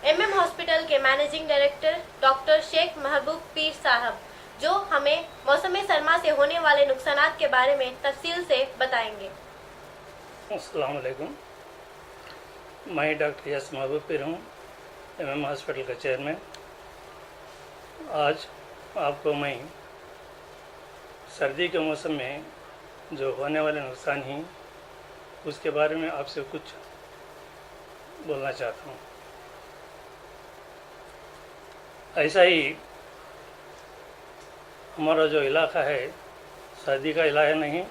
MM hospital के managing director doctor Sheikh महबूब पीर साहब, जो हमें मौसम सरमा से होने वाले नुकसानात के बारे में तफसील से बताएंगे। अस्सलाम वालेकुम। मैं डॉक्टर यस महबूब पीर हूँ, एमएम हॉस्पिटल का चेयरमैन। आज आपको मैं सर्दी के मौसम में जो होने वाले नुकसान हैं उसके बारे में आपसे कुछ बोलना चाहता हूँ। ऐसा ही हमारा जो इलाका है सर्दी का इलाका नहीं,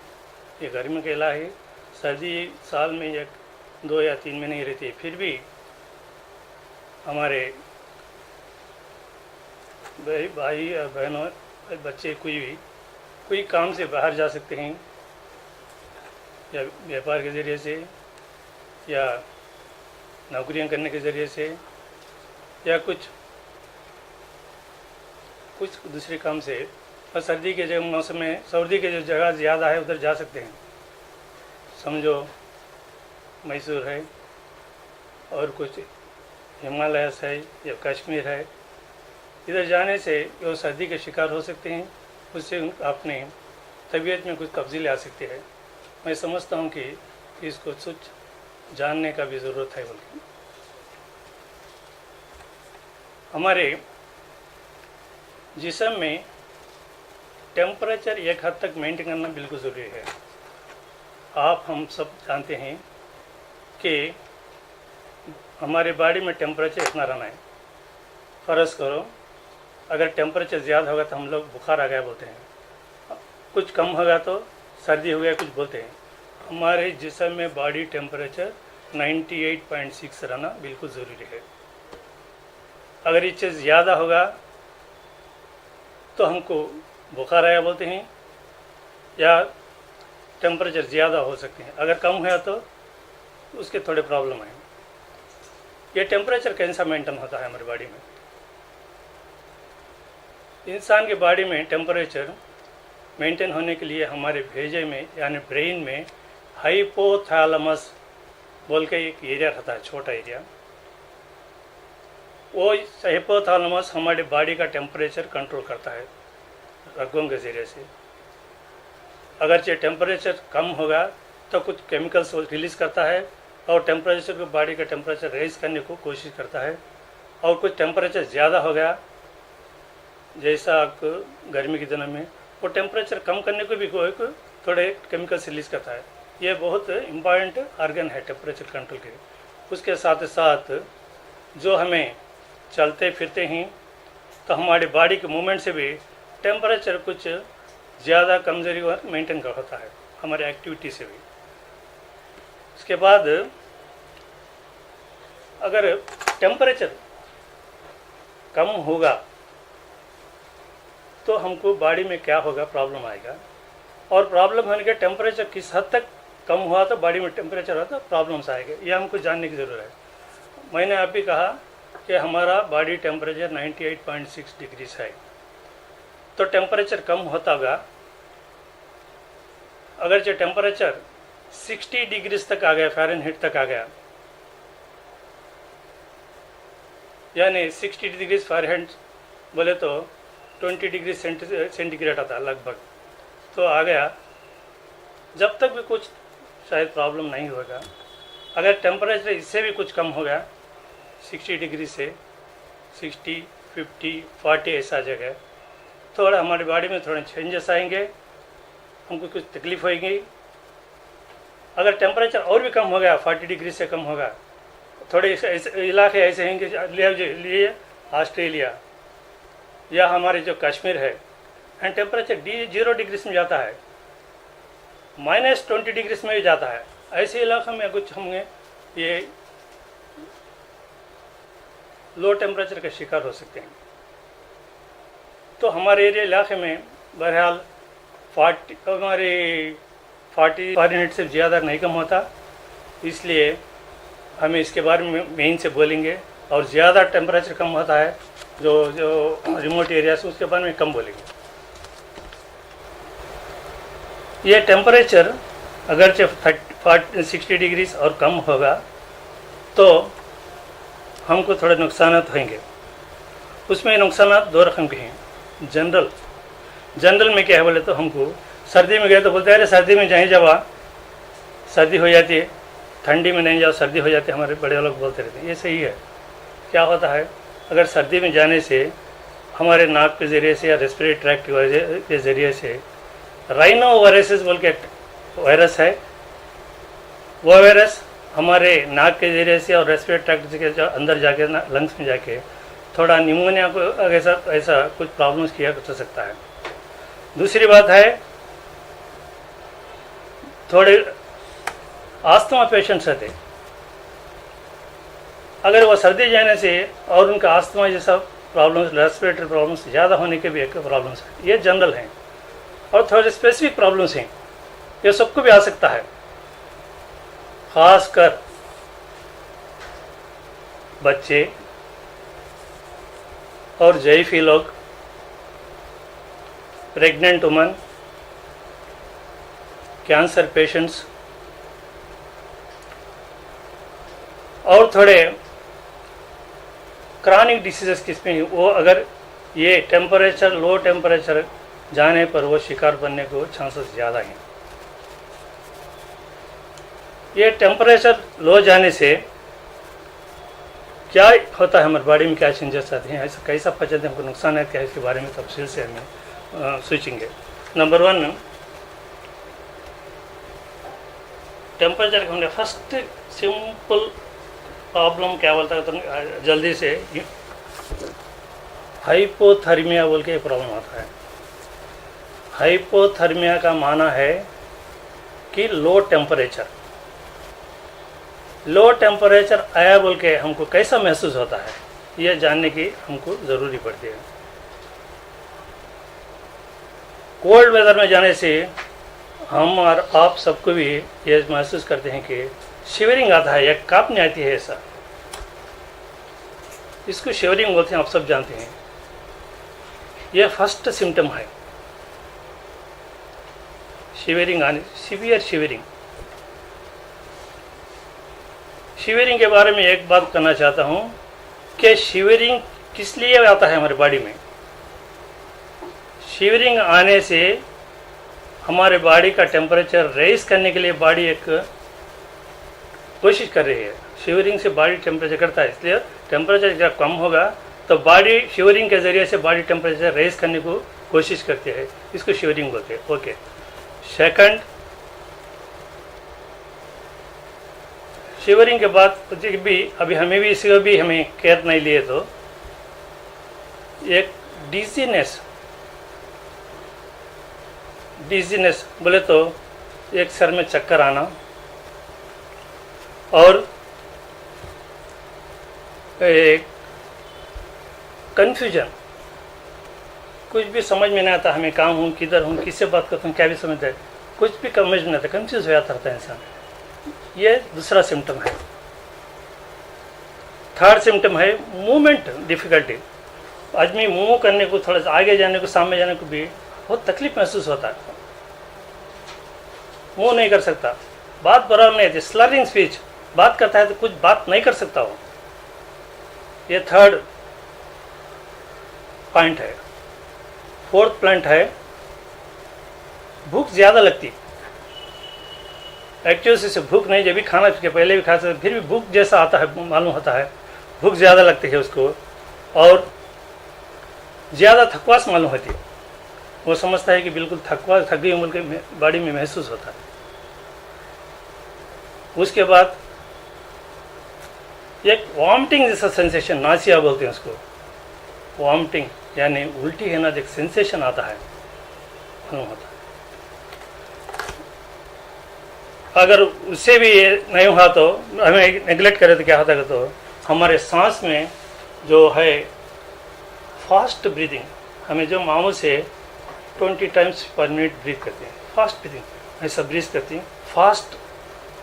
ये गर्मी का इलाका है। सर्दी साल में 1, 2 या 3 महीने ही रहती है, फिर भी हमारे भाई या बहनों बच्चे कोई काम से बाहर जा सकते हैं, या व्यापार के ज़रिए से, या नौकरियां करने के ज़रिए से, या कुछ दूसरे काम से। और सर्दी के जो मौसम में सर्दी के जो जगह ज़्यादा है उधर जा सकते हैं। समझो मैसूर है और कुछ हिमालयस है या कश्मीर है, इधर जाने से वो सर्दी के शिकार हो सकते हैं। उससे अपने तबीयत में कुछ तब्दीली आ सकती है। मैं समझता हूँ कि इसको कुछ जानने का भी ज़रूरत है। बल्कि हमारे जिस्म में टेम्परेचर एक हद तक मेंटेन करना बिल्कुल ज़रूरी है। हम सब जानते हैं कि हमारे बॉडी में टेम्परेचर इतना रहना है। फ़र्ज़ करो अगर टेम्परेचर ज़्यादा होगा तो हम लोग बुखार आ गया बोलते हैं, कुछ कम होगा तो सर्दी हो गया कुछ बोलते हैं। हमारे जिस्म में बॉडी टेम्परेचर 98.6 रहना बिल्कुल ज़रूरी है। अगर इससे ज़्यादा होगा तो हमको बुखार आया बोलते हैं, या टेम्परेचर ज़्यादा हो सकते हैं। अगर कम हुआ तो उसके थोड़े प्रॉब्लम है। ये टेम्परेचर कैसा मेंटेन होता है हमारी बॉडी में? इंसान के बॉडी में टेम्परेचर मेंटेन होने के लिए हमारे भेजे में यानी ब्रेन में हाइपोथैलेमस बोल के एक एरिया रहता है, छोटा एरिया। वो हाइपोथैलेमस हमारे बॉडी का टेम्परेचर कंट्रोल करता है रगों के ज़रिए से। अगर ये टेम्परेचर कम होगा तो कुछ केमिकल्स रिलीज़ करता है और टेम्परेचर को बॉडी का टेम्परेचर रेज करने को कोशिश करता है। और कुछ टेम्परेचर ज़्यादा हो गया, जैसा आपको गर्मी के दिनों में, वो टेम्परेचर कम करने को भी थोड़े केमिकल्स रिलीज़ करता है। ये बहुत इम्पॉर्टेंट ऑर्गन है टेम्परेचर कंट्रोल के। उसके साथ साथ जो हमें चलते फिरते हैं तो हमारी बॉडी के मूवमेंट से भी टेम्परेचर कुछ ज़्यादा कमज़ोरी मेंटेन का होता है, हमारे एक्टिविटी से भी। उसके बाद अगर टेम्परेचर कम होगा तो हमको बॉडी में क्या होगा, प्रॉब्लम आएगा। और प्रॉब्लम होने के टेम्परेचर किस हद तक कम हुआ तो बॉडी में टेम्परेचर हुआ तो प्रॉब्लम्स आएंगे, ये हमको जानने की ज़रूरत है। मैंने अभी कहा कि हमारा बॉडी टेम्परेचर 98.6 डिग्रीज है, तो टेम्परेचर कम होता होगा। अगर जो टेम्परेचर 60 डिग्रीज तक आ गया, फ़ारेनहीट तक आ गया, यानी 60 डिग्रीज फ़ारेनहीट बोले तो 20 डिग्री सेंटीग्रेड आता लगभग, तो आ गया। जब तक भी कुछ शायद प्रॉब्लम नहीं होगा। अगर टेम्परेचर इससे भी कुछ कम हो गया, 60 डिग्री से 60, 50, 40 ऐसा जगह, थोड़ा हमारी बॉडी में थोड़े चेंजेस आएंगे, हमको कुछ तकलीफ होगी। अगर टेम्परेचर और भी कम हो गया, 40 डिग्री से कम होगा, थोड़े इलाके ऐसे हैं कि लिए ऑस्ट्रेलिया या हमारे जो कश्मीर है, एंड टेम्परेचर 0 डिग्री में जाता है, -20 डिग्री में भी जाता है। ऐसे इलाकों में कुछ होंगे ये लो टेम्परेचर का शिकार हो सकते हैं। तो हमारे एरिया इलाके में बहरहाल 40 फ़ारेनहीट से ज़्यादा नहीं कम होता, इसलिए हमें इसके बारे में मेन से बोलेंगे। और ज़्यादा टेम्परेचर कम होता है जो रिमोट एरिया से, उसके बारे में कम बोलेंगे। ये टेम्परेचर अगर 60 डिग्री और कम होगा तो हमको थोड़े नुकसान होंगे। उसमें नुकसान दो रकम के हैं। जनरल में क्या है बोले तो, हमको सर्दी में गए तो बोलते हैं अरे सर्दी में जाए जावा, सर्दी हो जाती है, ठंडी में नहीं जाओ सर्दी हो जाती है, हमारे बड़े लोग बोलते रहते हैं। ये सही है। क्या होता है, अगर सर्दी में जाने से हमारे नाक के ज़रिए से या रेस्पिरेटरी ट्रैक्ट के ज़रिए से राइनो वायरसेस बोल के वायरस है, वो वायरस हमारे नाक के ज़रिए से और रेस्पिरेटरी ट्रैक्ट के अंदर जाके लंग्स में जाके थोड़ा निमोनिया को ऐसा कुछ प्रॉब्लम्स किया कर सकता है। दूसरी बात है, थोड़े आस्थमा पेशेंट्स रहते, अगर वो सर्दी जाने से और उनका आस्थमा जैसा प्रॉब्लम्स, रेस्पिरेटरी प्रॉब्लम्स ज़्यादा होने के भी एक प्रॉब्लम्स है। ये जनरल हैं। और थोड़े स्पेसिफिक प्रॉब्लम्स हैं, ये सबको भी आ सकता है। खासकर बच्चे और ज़ईफ़ी लोग, प्रेग्नेंट वुमन, कैंसर पेशेंट्स और थोड़े क्रॉनिक डिसीजेस किसमें वो अगर ये टेम्परेचर लो टेम्परेचर जाने पर वो शिकार बनने को चांसेस ज़्यादा हैं। ये टेम्परेचर लो जाने से क्या होता है, हमारी बॉडी में क्या चेंजेस आते हैं, ऐसा कैसा फजल हमको नुकसान है क्या, इसके बारे में तफसील से हमें सोचेंगे। नंबर 1, टेम्परेचर हमने फर्स्ट सिंपल प्रॉब्लम क्या बोलता है तो जल्दी से हाइपोथर्मिया बोल के प्रॉब्लम आता है। हाइपोथर्मिया का माना है कि लो टेम्परेचर आया बोल के हमको कैसा महसूस होता है, यह जानने की हमको ज़रूरी पड़ती है। कोल्ड वेदर में जाने से हम और आप सबको भी ये महसूस करते हैं कि शिवरिंग आता है या कांपने आती है, ऐसा इसको शिवरिंग बोलते हैं, आप सब जानते हैं। यह फर्स्ट सिम्टम है शिवरिंग आने, सीवियर शिवरिंग के बारे में एक बात करना चाहता हूँ कि शिवरिंग किस लिए आता है हमारे बॉडी में। शिवरिंग आने से हमारे बॉडी का टेम्परेचर रेज करने के लिए बॉडी एक कोशिश कर रही है। शिवरिंग से बॉडी टेम्परेचर करता है, इसलिए टेम्परेचर जब कम होगा तो बॉडी शिवरिंग के ज़रिए से बॉडी टेम्परेचर रेज करने को कोशिश करती है, इसको शिवरिंग बोलते हैं। ओके। सेकंड, शिवरिंग के बाद भी अभी हमें भी इसका भी हमें केयर नहीं लिए तो एक डिजीनेस बोले तो एक सर में चक्कर आना और एक कन्फ्यूजन, कुछ भी समझ में नहीं आता, हमें कहाँ हूँ, किधर हूँ, किससे बात करता हूँ, क्या भी समझता है, कुछ भी समझ में नहीं आता, कन्फ्यूज हो जाता रहता है इंसान। ये दूसरा सिम्टम है। थर्ड सिम्टम है मूवमेंट डिफ़िकल्टी। आदमी मूव करने को, थोड़ा सा आगे जाने को, सामने जाने को भी बहुत तकलीफ महसूस होता है, मूव नहीं कर सकता, बात बराबर नहीं आती, स्लरिंग स्पीच, बात करता है तो कुछ बात नहीं कर सकता हो। ये थर्ड पॉइंट है। फोर्थ पॉइंट है भूख ज़्यादा लगती। एक्चुअली से भूख नहीं, जब भी खाना के पहले भी खा सकते, फिर भी भूख जैसा आता है, मालूम होता है, भूख ज़्यादा लगती है उसको और ज़्यादा थकवास मालूम होती है। वो समझता है कि बिल्कुल थक गई उम्र के बॉडी में महसूस होता है। उसके बाद एक वॉमिटिंग जैसा सेंसेशन, नासिया बोलते हैं उसको, वॉमिटिंग यानी उल्टी है ना, एक सेंसेशन आता है, मालूम होता है। अगर उससे भी नहीं हुआ तो हमें नेग्लेक्ट करें तो क्या होता है, तो हमारे सांस में जो है फास्ट ब्रीदिंग, हमें जो मामूल से 20 टाइम्स पर मिनट ब्रीथ करते हैं, फास्ट ब्रीदिंग ऐसा ब्रीथ करते हैं, फास्ट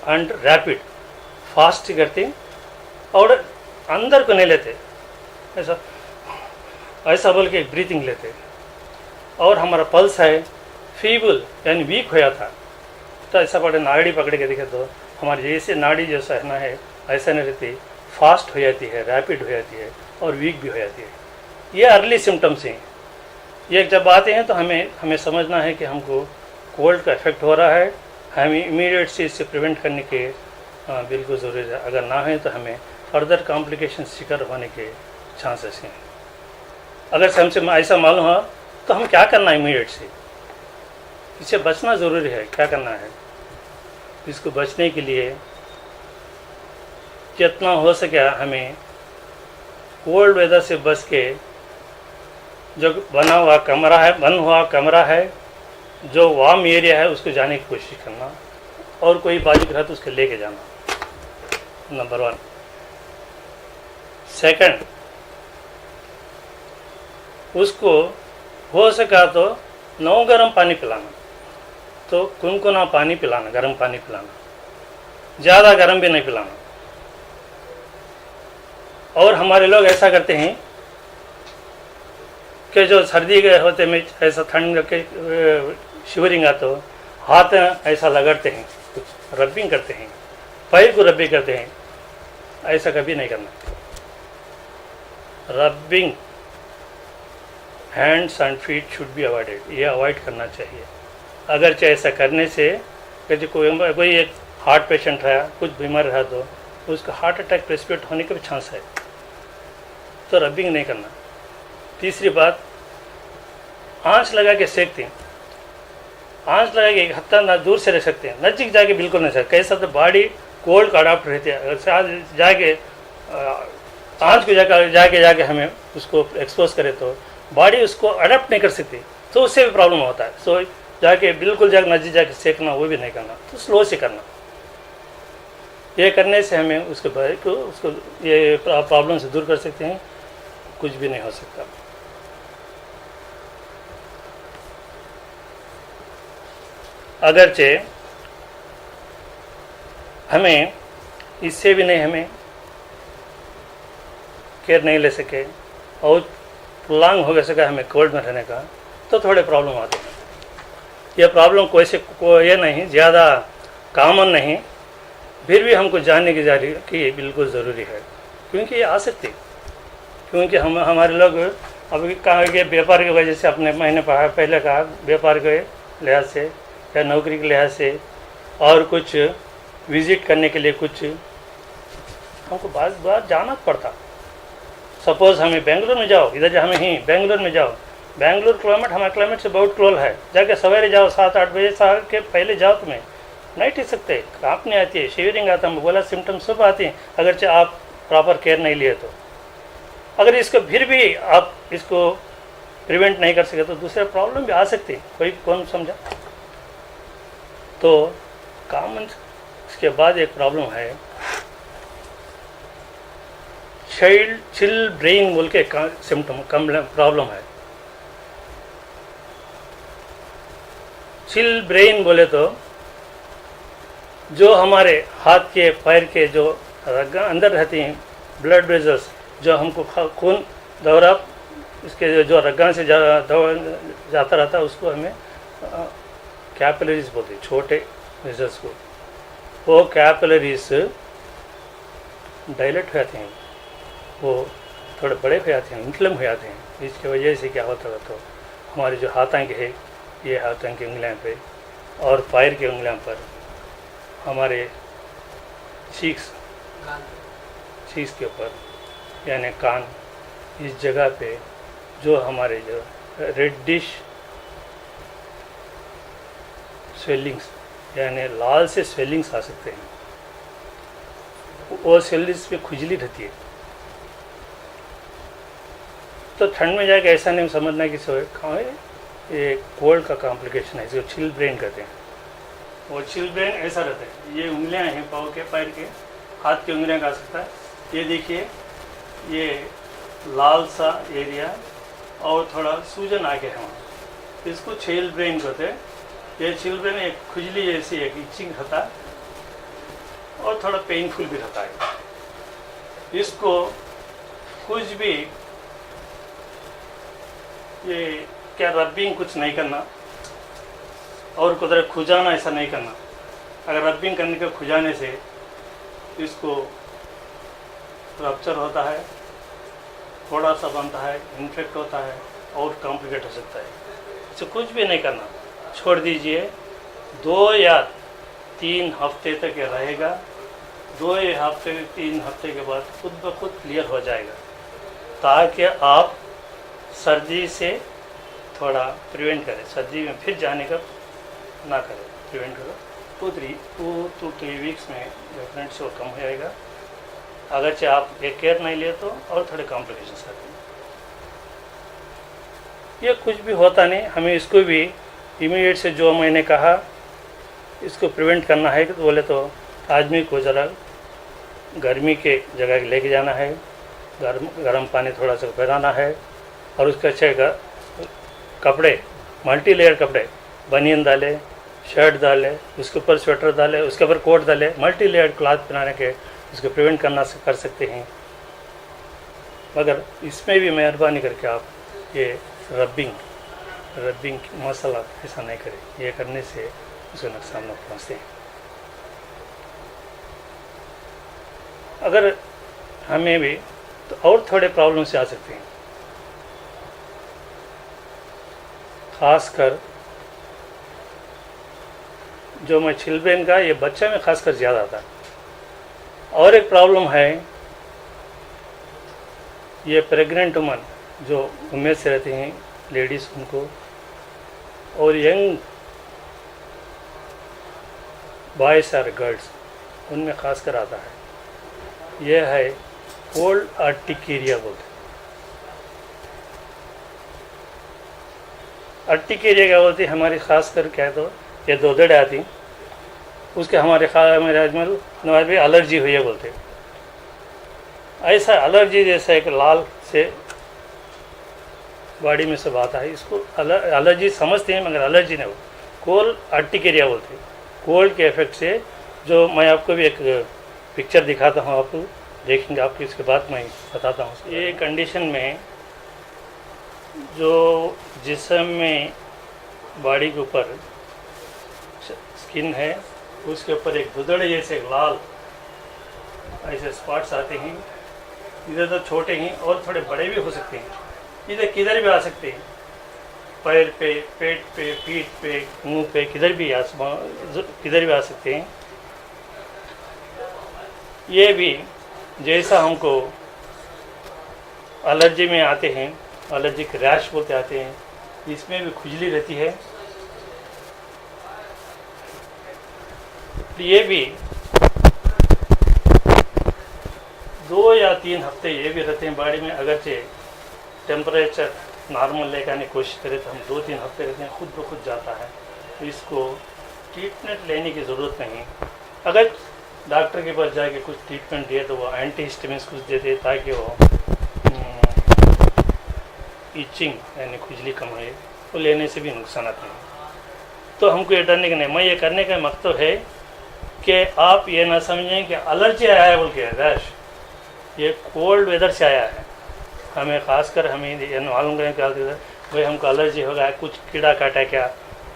एंड रैपिड, फास्ट करते हैं और अंदर को नहीं लेते, ऐसा बोल के ब्रीथिंग लेते। और हमारा पल्स है फीबल यानी वीक हो जाता, तो ऐसा पड़े नाड़ी पकड़ के देखे तो हमारी जैसे नाड़ी जैसा है ना है ऐसा नहीं रहती, फास्ट हो जाती है, रैपिड हो जाती है और वीक भी हो जाती है। ये अर्ली सिम्टम्स हैं। ये जब आते हैं तो हमें समझना है कि हमको कोल्ड का इफेक्ट हो रहा है, हमें इमीडिएट से इससे प्रिवेंट करने के बिल्कुल ज़रूरी है। अगर ना है तो हमें फर्दर कॉम्प्लिकेशन शिकार होने के चांसेस हैं। अगर से हमसे ऐसा मालूम हुआ तो हम क्या करना है, इमीडिएट से इससे बचना ज़रूरी है। क्या करना है, इसको बचने के लिए जितना हो सके हमें कोल्ड वेदर से बच के जो बंद हुआ कमरा है, जो वार्म एरिया है उसको जाने की कोशिश करना, और कोई बाजू रहा तो उसको लेके जाना, नंबर 1। सेकंड, उसको हो सका तो गर्म पानी पिलाना, तो कुनकुना पानी पिलाना, गर्म पानी पिलाना, ज़्यादा गर्म भी नहीं पिलाना। और हमारे लोग ऐसा करते हैं कि जो सर्दी के होते में ऐसा ठंड के शिवरिंग आता हो, हाथ ऐसा लगड़ते हैं, कुछ रबिंग करते हैं, पैर को रबिंग करते हैं, ऐसा कभी नहीं करना। Rubbing hands and feet should be avoided, ये अवॉइड करना चाहिए। अगर चाहे ऐसा करने से कि कोई एक हार्ट पेशेंट रहा, कुछ बीमार रहा तो उसका हार्ट अटैक प्रेसिपिटेट होने का भी चांस है, तो रबिंग नहीं करना। तीसरी बात, आंच लगा के सेकते हैं, आंच लगा के एक हफ्ता ना दूर से रख सकते हैं, नज़दीक जाके बिल्कुल नहीं सकते। कैसा तो बॉडी कोल्ड का अडाप्ट रहती है, अगर जाके आंच को जाके हमें उसको एक्सपोज करे तो बॉडी उसको अडाप्ट नहीं कर सकती, तो उससे भी प्रॉब्लम होता है। सो जाके बिल्कुल नज़दीक जाके सेकना वो भी नहीं करना, तो स्लो से करना। ये करने से हमें उसको ये प्रॉब्लम से दूर कर सकते हैं, कुछ भी नहीं हो सकता। अगरचे हमें इससे भी नहीं हमें केयर नहीं ले सके और प्रोलॉन्ग हो सका हमें कोल्ड में रहने का, तो थोड़े प्रॉब्लम आते हैं। यह प्रॉब्लम ये नहीं ज़्यादा कॉमन नहीं, फिर भी हमको जानने की बिल्कुल ज़रूरी है, क्योंकि ये आ सकती, क्योंकि हमारे लोग अभी कहा कि व्यापार की वजह से अपने मैंने पहले कहा व्यापार के लिहाज से या नौकरी के लिहाज से और कुछ विज़िट करने के लिए कुछ हमको बार जाना पड़ता। सपोज़ हमें बेंगलोर में जाओ, इधर हमें ही बेंगलोर में जाओ, बेंगलोर क्लाइमेट हमारे क्लाइमेट से बहुत क्लोज है, जाके सवेरे जाओ 7-8 बजे के पहले जाओ, तुम्हें नहीं टिक सकते, कांपने आती है, शिवरिंग आता है, बोला सिम्टम्स सब आती हैं अगर आप प्रॉपर केयर नहीं लिए तो। अगर इसको फिर भी आप इसको प्रिवेंट नहीं कर सके तो दूसरे प्रॉब्लम भी आ सकती है, कोई कौन समझा। तो कॉमन इसके बाद एक प्रॉब्लम है चिल ब्रेन बोल के सिम्टम प्रॉब्लम है। चिल ब्रेन बोले तो जो हमारे हाथ के पैर के जो रग अंदर रहती हैं ब्लड वेजल्स, जो हमको खून दौरा इसके जो रग्गा से जाता रहता है, उसको हमें कैपिलरीज बोलते हैं, छोटे वेजल्स को। वो कैपिलरीज डायलेट हो जाते हैं, वो थोड़े बड़े हो जाते हैं, इन्फ्लेम हो जाते हैं। इसकी वजह से क्या होता है तो हमारे जो हाथों के है, ये हाथों की उंगलियों पे और पैर की उंगलियों पर, हमारे चीक्स के ऊपर यानी कान, इस जगह पे जो हमारे जो रेडिश स्वेलिंग्स यानी लाल से स्वेलिंग्स आ सकते हैं, वो स्वेलिंग्स पे खुजली रहती है। तो ठंड में जाके ऐसा नहीं समझना कि ये कोल्ड का कॉम्प्लिकेशन है, इसको चिल ब्रेन कहते हैं। वो चिल ब्रेन ऐसा रहता है, ये उंगलियां हैं पाँव के, पैर के, हाथ की उंगलियां का सकता है। ये देखिए, ये लाल सा एरिया और थोड़ा सूजन आगे है वहाँ, इसको चिल ब्रेन कहते हैं। ये चिल ब्रेन एक खुजली जैसी एक इचिंग रहता है और थोड़ा पेनफुल भी रहता है। इसको कुछ भी ये क्या रबिंग कुछ नहीं करना और कुछ खुजाना ऐसा नहीं करना। अगर रबिंग करने के खुजाने से इसको रप्चर होता है, थोड़ा सा बनता है, इन्फेक्ट होता है और कॉम्प्लिकेट हो सकता है। इसे कुछ भी नहीं करना, छोड़ दीजिए। 2 या 3 हफ्ते तक ये रहेगा। 2 या 3 हफ्ते के बाद खुद ब खुद क्लियर हो जाएगा, ताकि आप सर्दी से थोड़ा प्रिवेंट करें, सर्दी में फिर जाने का ना करें, प्रिवेंट करो। 2 to 3 वीक्स में डेफिनेट से वो कम हो जाएगा। अगरचे आप एक केयर नहीं लिए तो और थोड़े कॉम्प्लिकेशंस आते हैं। ये कुछ भी होता नहीं, हमें इसको भी इमीडिएट से जो मैंने कहा इसको प्रिवेंट करना है, तो बोले तो आदमी को ज़रा गर्मी के जगह लेके जाना है, गर्म पानी थोड़ा सा पिलाना है, और उसके अच्छे कपड़े, मल्टी लेयर कपड़े, बनियन डाले, शर्ट डाले, उसके ऊपर स्वेटर डाले, उसके ऊपर कोट डाले, मल्टी लेयर क्लॉथ पहनाने के उसको प्रिवेंट करना कर सकते हैं। मगर इसमें भी मेहरबानी करके आप ये रबिंग मसाला ऐसा नहीं करें, ये करने से उसको नुकसान न पहुँचते हैं। अगर हमें भी तो और थोड़े प्रॉब्लम से आ सकते हैं, खासकर जो मैं चिल्ड्रेन का, ये बच्चा में खासकर ज़्यादा था। और एक प्रॉब्लम है, ये प्रेग्नेंट वुमन जो उम्मीद से रहती हैं लेडीज़, उनको, और यंग बॉयज़ और गर्ल्स, उनमें खासकर आता है। यह है कोल्ड अर्टिकेरिया बोलते हैं। अर्टिकेरिया क्या बोलती है, हमारी खासकर क्या तो ये दोदड़ आती, उसके हमारे नवाज भी एलर्जी हुई है बोलते। ऐसा एलर्जी जैसा एक लाल से बॉडी में सब आता है, इसको एलर्जी समझते हैं मगर एलर्जी नहीं हो, कोल्ड अर्टिकेरिया बोलते हैं। कोल्ड के इफेक्ट से, जो मैं आपको भी एक पिक्चर दिखाता हूँ, आप देखेंगे, आपको इसके बाद मैं बताता हूँ। ये कंडीशन में जो जिस्म में बॉडी के ऊपर स्किन है, उसके ऊपर एक दुदड़े जैसे लाल ऐसे स्पॉट्स आते हैं। इधर तो छोटे हैं और थोड़े बड़े भी हो सकते हैं, इधर किधर भी आ सकते हैं, पैर पे, पेट पे, पीठ पे, मुंह पे, किधर भी आ सकते हैं। ये भी जैसा हमको एलर्जी में आते हैं, एलर्जिक रैश बोलते आते हैं, इसमें भी खुजली रहती है। ये भी 2 या 3 हफ्ते ये भी रहते हैं बॉडी में। अगरचे टेम्परेचर नॉर्मल लेकर आने की कोशिश करें तो हम 2-3 हफ्ते रहते हैं, खुद ब खुद जाता है। तो इसको ट्रीटमेंट लेने की ज़रूरत नहीं। अगर डॉक्टर के पास जाके कुछ ट्रीटमेंट दिए तो वो एंटीहिस्टामिन्स कुछ देते हैं, ताकि वो इचिंग यानी खुजली कम है, तो लेने से भी नुकसान नहीं। तो हमको ये डरने का नहीं, मैं ये करने का मकसद है कि आप ये ना समझें कि एलर्जी आया है बोल के रैश, ये कोल्ड वेदर से आया है। हमें खासकर हमें ये मालूम करें क्या भाई हमको एलर्जी हो गया, कुछ कीड़ा काटा क्या,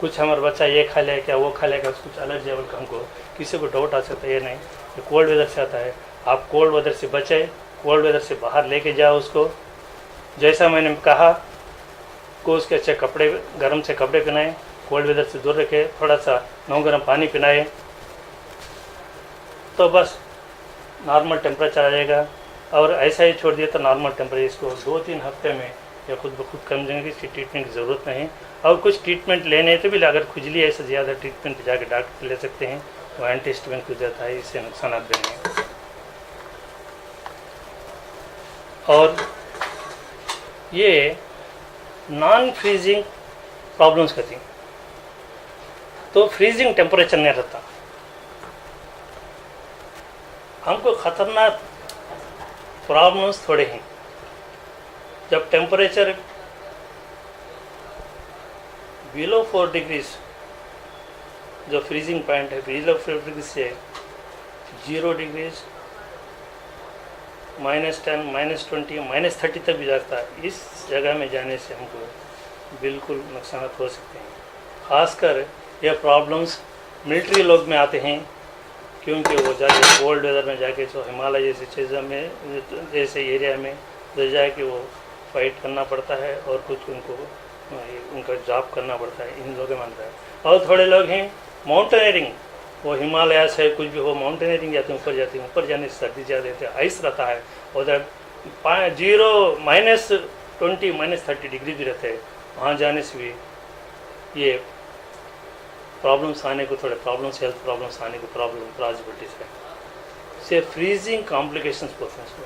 कुछ हमारा बच्चा ये खा ले क्या, वो खा लेगा, कुछ एलर्जी है बोल के हमको किसी को डाउट आ सकता है। ये नहीं, ये कोल्ड वेदर से आता है। आप कोल्ड वेदर से बचे, कोल्ड वेदर से बाहर लेके जाओ उसको। जैसा मैंने कहा को उसके अच्छे कपड़े, गर्म से कपड़े पहनाएं, कोल्ड वेदर से दूर रखें, थोड़ा सा गर्म पानी पिलाएं, तो बस नॉर्मल टेम्परेचर आ जाएगा। और ऐसा ही छोड़ दिया तो नॉर्मल टेम्परेचर, इसको 2-3 हफ्ते में या खुद ब खुद कम जाएंगे। इसकी ट्रीटमेंट की ज़रूरत नहीं। और कुछ ट्रीटमेंट लेने तो भी, अगर खुजली ऐसे ज़्यादा ट्रीटमेंट जाके डॉक्टर ले सकते हैं, वो एंटीहिस्टामिन कुछ जाता है, इससे नुकसान भी नहीं। और ये नॉन फ्रीजिंग प्रॉब्लम्स करती हैं, तो फ्रीजिंग टेम्परेचर नहीं रहता। हमको ख़तरनाक प्रॉब्लम्स थोड़े हैं। जब टेम्परेचर बिलो 4 डिग्रीज, जो फ्रीजिंग पॉइंट है, बिलो 4 डिग्री से 0 डिग्रीज, -10, -20, -30 तक भी जाता है। इस जगह में जाने से हमको बिल्कुल नुकसान हो सकते हैं। खासकर यह प्रॉब्लम्स मिलिट्री लोग में आते हैं, क्योंकि वो जाके कोल्ड वेदर में जाके जो हिमालय जैसी चीज़ों में जैसे एरिया में तो जाके वो फाइट करना पड़ता है और कुछ उनका जॉब करना पड़ता है, इन लोगों में मानता है। और थोड़े लोग हैं माउंटेनियरिंग, वो हिमालय से कुछ भी हो माउंटेनियरिंग जाते हैं, ऊपर जाते हैं, ऊपर जाने से सर्दी ज़्यादा रहती है, आइस रहता है, उधर 0 -20 -30 डिग्री भी रहते हैं, वहाँ जाने से भी ये प्रॉब्लम्स आने को, थोड़े प्रॉब्लम्स, हेल्थ प्रॉब्लम्स आने को पॉसिबिलिटीज है। से फ्रीजिंग कॉम्प्लिकेशंस बोलते हैं इसको,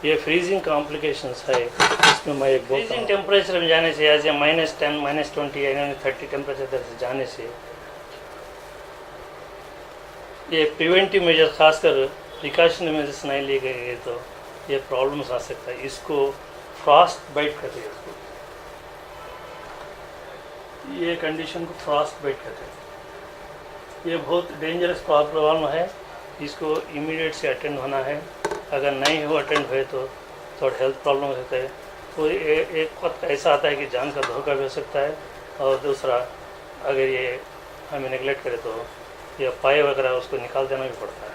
ये फ्रीजिंग कॉम्प्लिकेशंस है। इसमें मैं एक फ्रीजिंग टेम्परेचर में जाने से, ऐसे -10 -20 यानी 30 टेम्परेचर से जाने से ये प्रिवेंटिव मेजर, खासकर प्रिकॉशनरी मेजर्स नहीं लिए गए तो ये प्रॉब्लम्स आ सकता है। इसको फ्रॉस्ट बाइट कहते हैं, इसको ये कंडीशन को फ्रॉस्ट बाइट कहते हैं। ये बहुत डेंजरस प्रॉब्लम है, इसको इमीडिएट से अटेंड होना है। अगर नहीं हो अटेंड हुए तो थोड़ा हेल्थ प्रॉब्लम हो सकता है। तो एक वक्त ऐसा आता है कि जान का धोखा भी हो सकता है, और दूसरा अगर ये हमें नेगलेक्ट करे तो ये पाए वगैरह उसको निकाल देना भी पड़ता है,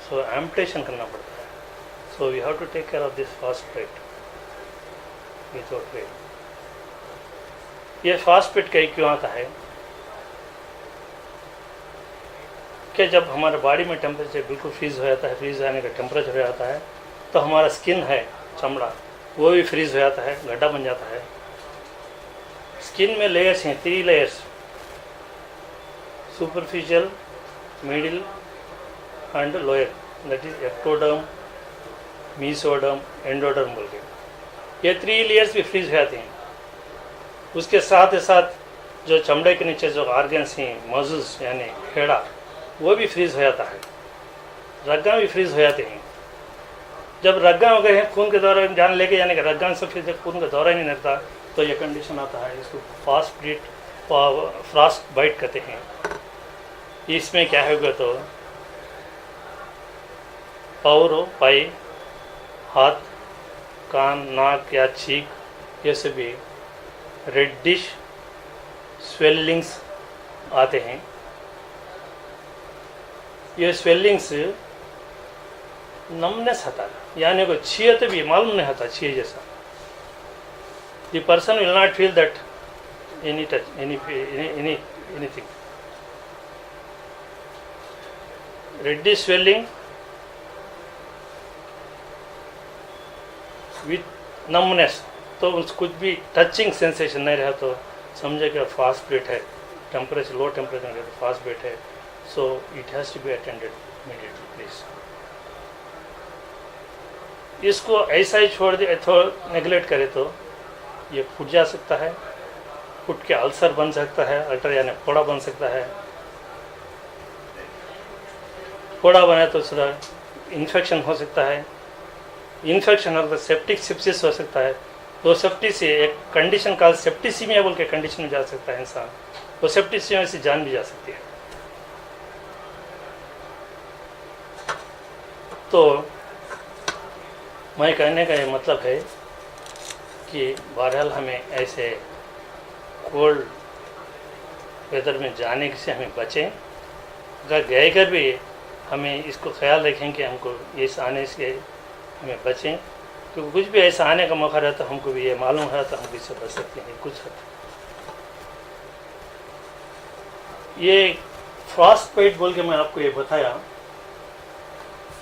सो एम्पुटेशन करना पड़ता है। So we have to take care of this frostbite without wait. ये फास्ट बाइट कहीं क्यों आता है कि जब हमारे बॉडी में टेम्परेचर बिल्कुल फ्रीज हो जाता है, फ्रीज आने का टेम्परेचर हो जाता है, तो हमारा स्किन है, चमड़ा, वो भी फ्रीज हो जाता है, गड्ढा बन जाता है। स्किन में लेयर्स हैं, 3 layers, superficial, middle and lower, that is ectoderm, mesoderm, endoderm बोल के ये 3 लेयर्स भी फ्रीज हो जाते हैं। उसके साथ ही साथ जो चमड़े के नीचे जो ऑर्गन्स हैं, मसल्स यानी खेड़ा, वो भी फ्रीज हो जाता है, रग्गा भी फ्रीज हो जाते हैं। जब रग्गा हो गए हैं, खून के दौरान जान लेके जाने का, रग्गा से फिर जब खून का दौरा ही नहीं रहता तो ये कंडीशन आता है, इसको फ्रॉस्ट बाइट कहते हैं। इसमें क्या होगा तो पाँव, पाई, हाथ, कान, नाक या चीक, ये सभी रेडिश स्वेलिंग्स आते हैं। ये स्वेलिंग्स नमनेस होता है, यानी को छीए तो भी मालूम नहीं होता, छीए जैसा। The person will not feel that any touch anything. Reddish swelling with numbness, तो कुछ भी टचिंग सेंसेशन नहीं रहा तो समझे कि फास्ट ब्रेथ है, टेम्परेचर लो टेम्परेचर है तो फास्ट ब्रेथ है, so it has to be attended immediately please. इसको ऐसा ही छोड़ दे, थोड़ा नेगलेक्ट करे तो ये फूट जा सकता है, फूट के अल्सर बन सकता है, अल्टर यानी फोड़ा बन सकता है। फोड़ा बने तो थोड़ा इन्फेक्शन हो सकता है, इन्फेक्शन हो तो सेप्टिक सिप्सिस हो सकता है। तो सेप्टिक से एक कंडीशन का सेप्टिसीमिया बोल के कंडीशन में जा सकता है इंसान, तो सेप्टिसीमिया से जान भी जा सकती है। तो मैं कहने का ये मतलब है कि बहरहाल हमें ऐसे कोल्ड वेदर में जाने से हमें बचें। अगर गए कर भी हमें इसको ख्याल रखें कि हमको इस आने से हमें बचें, क्योंकि कुछ भी ऐसा आने का मौका रहता है हमको भी ये मालूम है तो हम इससे बच सकते हैं कुछ हद। ये फ्रॉस्ट बाइट बोल के मैं आपको ये बताया,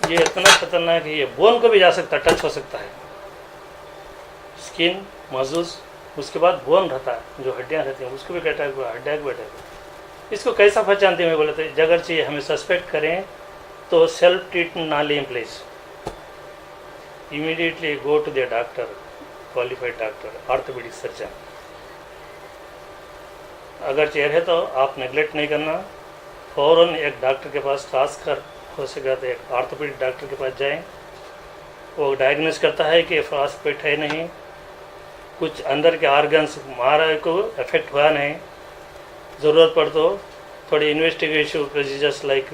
ये इतना खतरनाक है, ये बोन को भी जा सकता है, टच हो सकता है, स्किन, मसल्स, उसके बाद बोन रहता है, जो हड्डियाँ रहती हैं उसको भी अटैक हुआ, हड्डियाँ को अटैक। इसको कैसा पहचानते हैं बोले तो अगर चाहिए हमें सस्पेक्ट करें तो सेल्फ ट्रीटमेंट ना लें please, immediately go to the doctor, qualified doctor, orthopaedic surgeon. अगर चाहिए तो आप नेगलेक्ट नहीं करना, फ़ौरन एक डॉक्टर के पास, खासकर हो सके तो एक ऑर्थोपेडिक डॉक्टर के पास जाएं। वो डायग्नोस करता है कि फ्रॉस्ट बाइट है नहीं, कुछ अंदर के ऑर्गन्स मारा को इफेक्ट हुआ नहीं, ज़रूरत पड़ तो थोड़ी इन्वेस्टिगेशन प्रोसीजर्स लाइक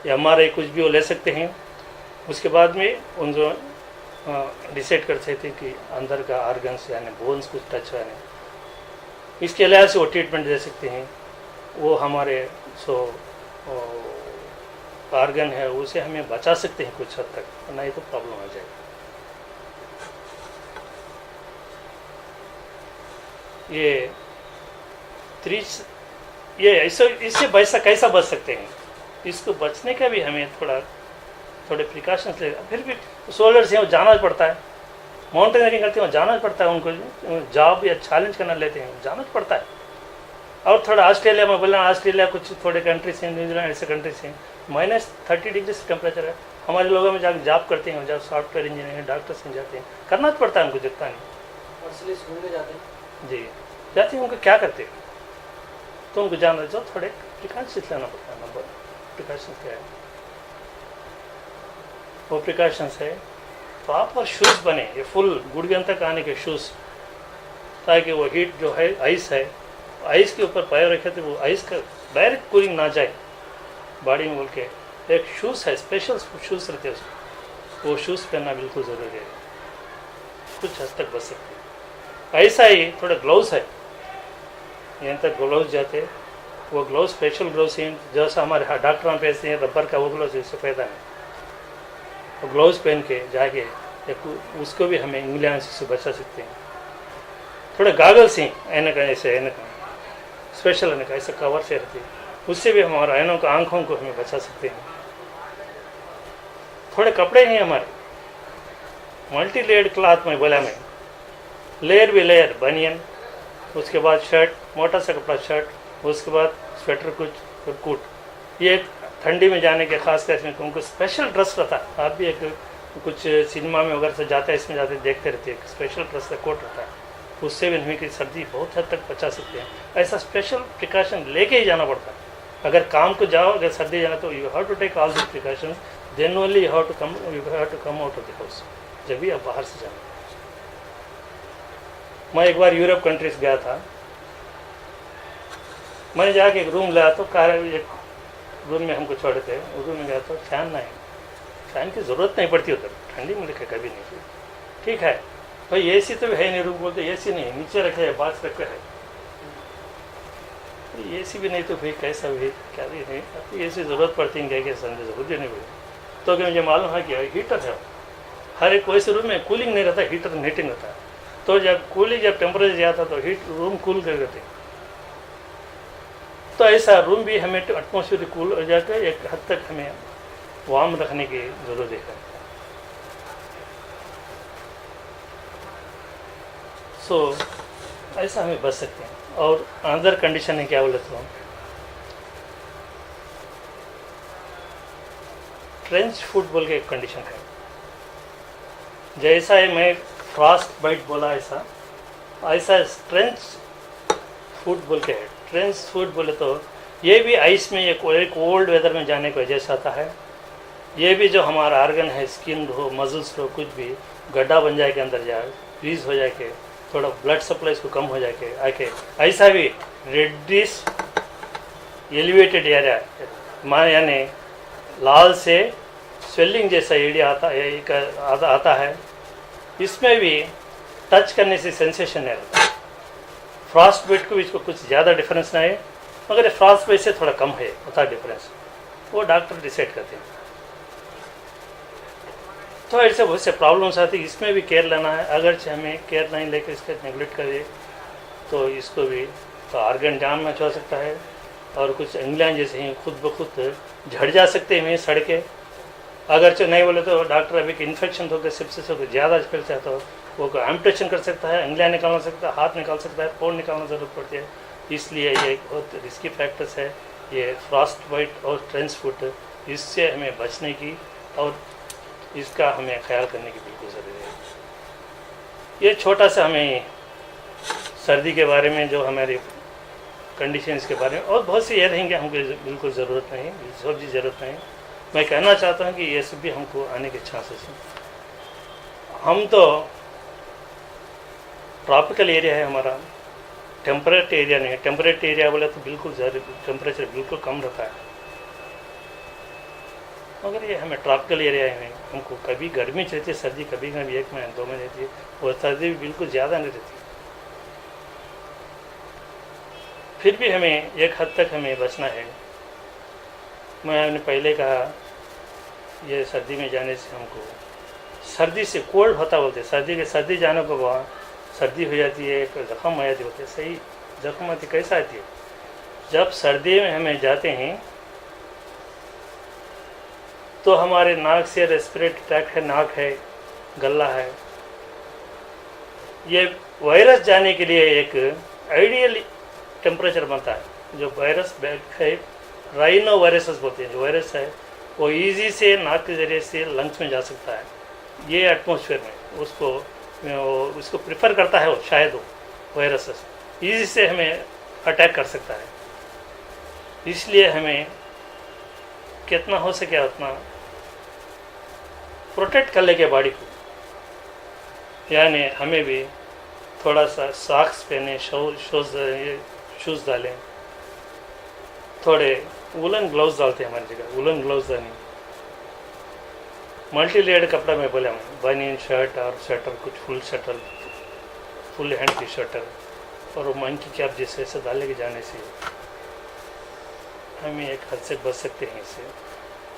MRI कुछ भी वो ले सकते हैं। उसके बाद में उनको डिसाइड कर सकते हैं कि अंदर का ऑर्गन्स यानी बोन्स कुछ टच हुआ नहीं, इसके लिहाज से वो ट्रीटमेंट दे सकते हैं। वो हमारे आर्गन है उसे हमें बचा सकते हैं कुछ हद तक, नहीं तो प्रॉब्लम आ जाएगी। ये ऐसा, इससे कैसा बच सकते हैं, इसको बचने का भी हमें थोड़े प्रिकॉशंस ले। फिर भी सोल्जर्स हैं, वो जाना पड़ता है, माउंटेनियरिंग करते हैं, जाना पड़ता है, उनको जॉब या चैलेंज करना लेते हैं, जाना पड़ता है। और थोड़ा ऑस्ट्रेलिया में बोला, ऑस्ट्रेलिया कुछ थोड़े कंट्रीज हैं, न्यूजीलैंड ऐसे कंट्रीज हैं -30 डिग्री से टेम्परेचर है। हमारे लोगों में जाकर जॉब करते हैं, जब सॉफ्टवेयर इंजीनियर डॉक्टर्स हैं जाते हैं, करना तो पड़ता है, उनको दिखता नहीं। और इसलिए स्कूल में जाते हैं जी जाते हैं, उनको क्या करते हैं, तो उनको जानना जो थोड़े प्रिकॉशंस लेना पड़ता है। नंबर प्रिकॉशंस क्या है, वो प्रिकॉशंस है प्रॉपर शूज़ बने, ये फुल गुड़गन तक आने के शूज़, ताकि वो हीट जो है आइस के ऊपर पैर रखे तो वो आइस का डायरेक्ट कूलिंग ना जाए बॉडी में। बोल के एक शूज़ है, स्पेशल शूज़ रहते हैं उसको, वो शूज़ पहनना बिल्कुल ज़रूरी है, कुछ हद तक बच सकते हैं। ऐसा ही थोड़ा ग्लव्स है, यहाँ तक ग्लव्स जाते, वो ग्लव्स स्पेशल ग्लव्स हैं, जैसा हमारे डॉक्टर पहनते हैं रबर का, वो ग्लव्स इससे फायदा है। तो ग्लव्स पहन के जाके उसको भी हमें इंग्लैंड से बचा सकते हैं। थोड़े गागल्स हैं, ऐनक ऐसे ऐनक स्पेशल ऐनक ऐसा कवर से रहती है, उससे भी हमारा ऐनों को आँखों को हमें बचा सकते हैं। थोड़े कपड़े हैं हमारे मल्टी लेयर्ड क्लॉथ में बोला मैं, लेयर भी लेयर बनियन, उसके बाद शर्ट, मोटा सा कपड़ा शर्ट, उसके बाद स्वेटर कुछ और कोट। ये ठंडी में जाने के खास कर इसमें उनको स्पेशल ड्रेस रहता है। आप भी एक कुछ सिनेमा में वगैरह से जाते हैं, इसमें जाते देखते रहते हैं, स्पेशल ड्रेस का कोट रहता है, उससे भी हमें की सर्दी बहुत हद तक बचा सकते हैं। ऐसा स्पेशल प्रिकॉशन लेके ही जाना पड़ता है। अगर काम को जाओ, अगर सर्दी जाना तो you have to take all this precaution, then only you have to come out of the house, जब भी आप बाहर से जाना। मैं एक बार यूरोप कंट्रीज गया था, मैं जाके एक रूम लाया, तो एक रूम में हमको छोड़े थे, उस रूम में गया तो फैन नहीं, फैन की ज़रूरत नहीं पड़ती उधर, ठंडी में लिखे कभी नहीं थी। ठीक है भाई, एसी तो है नहीं, रूम बोलते एसी नहीं, नीचे रखे है, बात रखे है, एसी भी नहीं तो भाई कैसा भी क्या भी नहीं, एसी ज़रूरत पड़ती है, क्या समझे ज़रूरत ही नहीं पड़ी। तो मुझे मालूम है कि हीटर है, हर एक वैसे रूम में कूलिंग नहीं रहता, हीटर हीटिंग रहता है। तो जब टेम्परेचर जाता तो रूम कूल कर देते, तो ऐसा रूम भी हमें एटमॉस्फेयर कूल हो जाकर एक हद तक हमें वार्म रखने की ज़रूरत है। सो ऐसा हमें बच सकते हैं। और अनदर कंडीशन है क्या बोले तो ट्रेंच फूड बोल के एक कंडीशन है, जैसा है मैं फ्रॉस्ट बाइट बोला, ऐसा ट्रेंच फूड बोल के है। ट्रेंच फूड बोले तो ये भी आइस में एक कोल्ड वेदर में जाने की वजह से आता है। ये भी जो हमारा आर्गन है, स्किन हो, मसल्स हो, कुछ भी गड्ढा बन जाए के अंदर जाए, फ्रीज हो जाए के, थोड़ा ब्लड सप्लाई इसको कम हो जाए के आके, ऐसा भी रेडिश एलिवेटेड एरिया यानी लाल से स्वेलिंग जैसा एरिया आता है, इसमें भी टच करने से सेंसेशन नहीं रहता। फ्रॉस्ट बाइट को भी इसको कुछ ज़्यादा डिफरेंस नहीं है, मगर फ्रॉस्ट बाइट से थोड़ा कम है, होता डिफरेंस, वो डॉक्टर डिसाइड करते हैं। तो ऐसे बहुत से प्रॉब्लम्स आती है, इसमें भी केयर लेना है। अगर हमें केयर नहीं लेकर इसका नेगलेक्ट करें तो इसको भी तो आर्गन डैमेज हो सकता है, और कुछ इंग्लैंड जैसे ही खुद ब खुद झड़ जा सकते हैं सड़कें। अगर नहीं बोले तो डॉक्टर अभी इन्फेक्शन हो गए, सिप्सिस हो गए, ज़्यादा फैल जाए तो वो एम्पुटेशन कर सकता है, इंग्लैंड निकालना सकता है, हाथ निकाल सकता है, पोल निकालना ज़रूरत पड़ती है। इसलिए ये एक बहुत रिस्की फैक्टर्स है, ये फ्रॉस्ट बाइट और ट्रेंच फूड, इससे हमें बचने की और इसका हमें ख्याल करने की बिल्कुल ज़रूरी है। ये छोटा सा हमें सर्दी के बारे में, जो हमारे कंडीशंस के बारे में, और बहुत से ये रहेंगे, हमको बिल्कुल ज़रूरत नहीं, सब चीज़ ज़रूरत नहीं। मैं कहना चाहता हूँ कि ये सब भी हमको आने के चांसेस हैं। हम तो ट्रॉपिकल एरिया है हमारा, टेम्परेट एरिया नहीं है। टेम्परेट एरिया बोले तो बिल्कुल टेम्परेचर बिल्कुल कम रहता है, मगर ये हमें ट्रॉपिकल एरिया में हमको कभी गर्मी रहती है, सर्दी कभी 1 महीने 2 महीने रहती है, और सर्दी भी बिल्कुल ज़्यादा नहीं रहती। फिर भी हमें एक हद तक हमें बचना है। मैंने पहले कहा ये सर्दी में जाने से हमको सर्दी से कोल्ड होता बोलते, सर्दी जाने को वहाँ सर्दी हो जाती है, जख्म आ जाती होते। सही जख्म आती कैसा आती है? जब सर्दी में हमें जाते हैं तो हमारे नाक से रेस्पिरेटरी ट्रैक्ट है, नाक है, गला है, ये वायरस जाने के लिए एक आइडियल टेम्परेचर बनता है। जो वायरस है, राइनो वायरसेस बोलते हैं, जो वायरस है वो इजी से नाक के ज़रिए से लंग्स में जा सकता है। ये एटमॉस्फेयर में उसको प्रेफर करता है, वो शायद वो वायरसेस इजी से हमें अटैक कर सकता है। इसलिए हमें कितना हो सके उतना प्रोटेक्ट कर लेके बॉडी को, यानी हमें भी थोड़ा सा सॉक्स पहने, शूज़ डालें, थोड़े वुलन ग्लव्स डालते हैं हमारी जगह, वुलन ग्लव्स डालें, मल्टी लेयर्ड कपड़ा में बोले हम, बनियन शर्ट और स्वेटर, कुछ फुल हैंड की स्वेटर और वो मंकी कैप जैसे ऐसे डाले के जाने से हमें एक हद से बच सकते हैं। इससे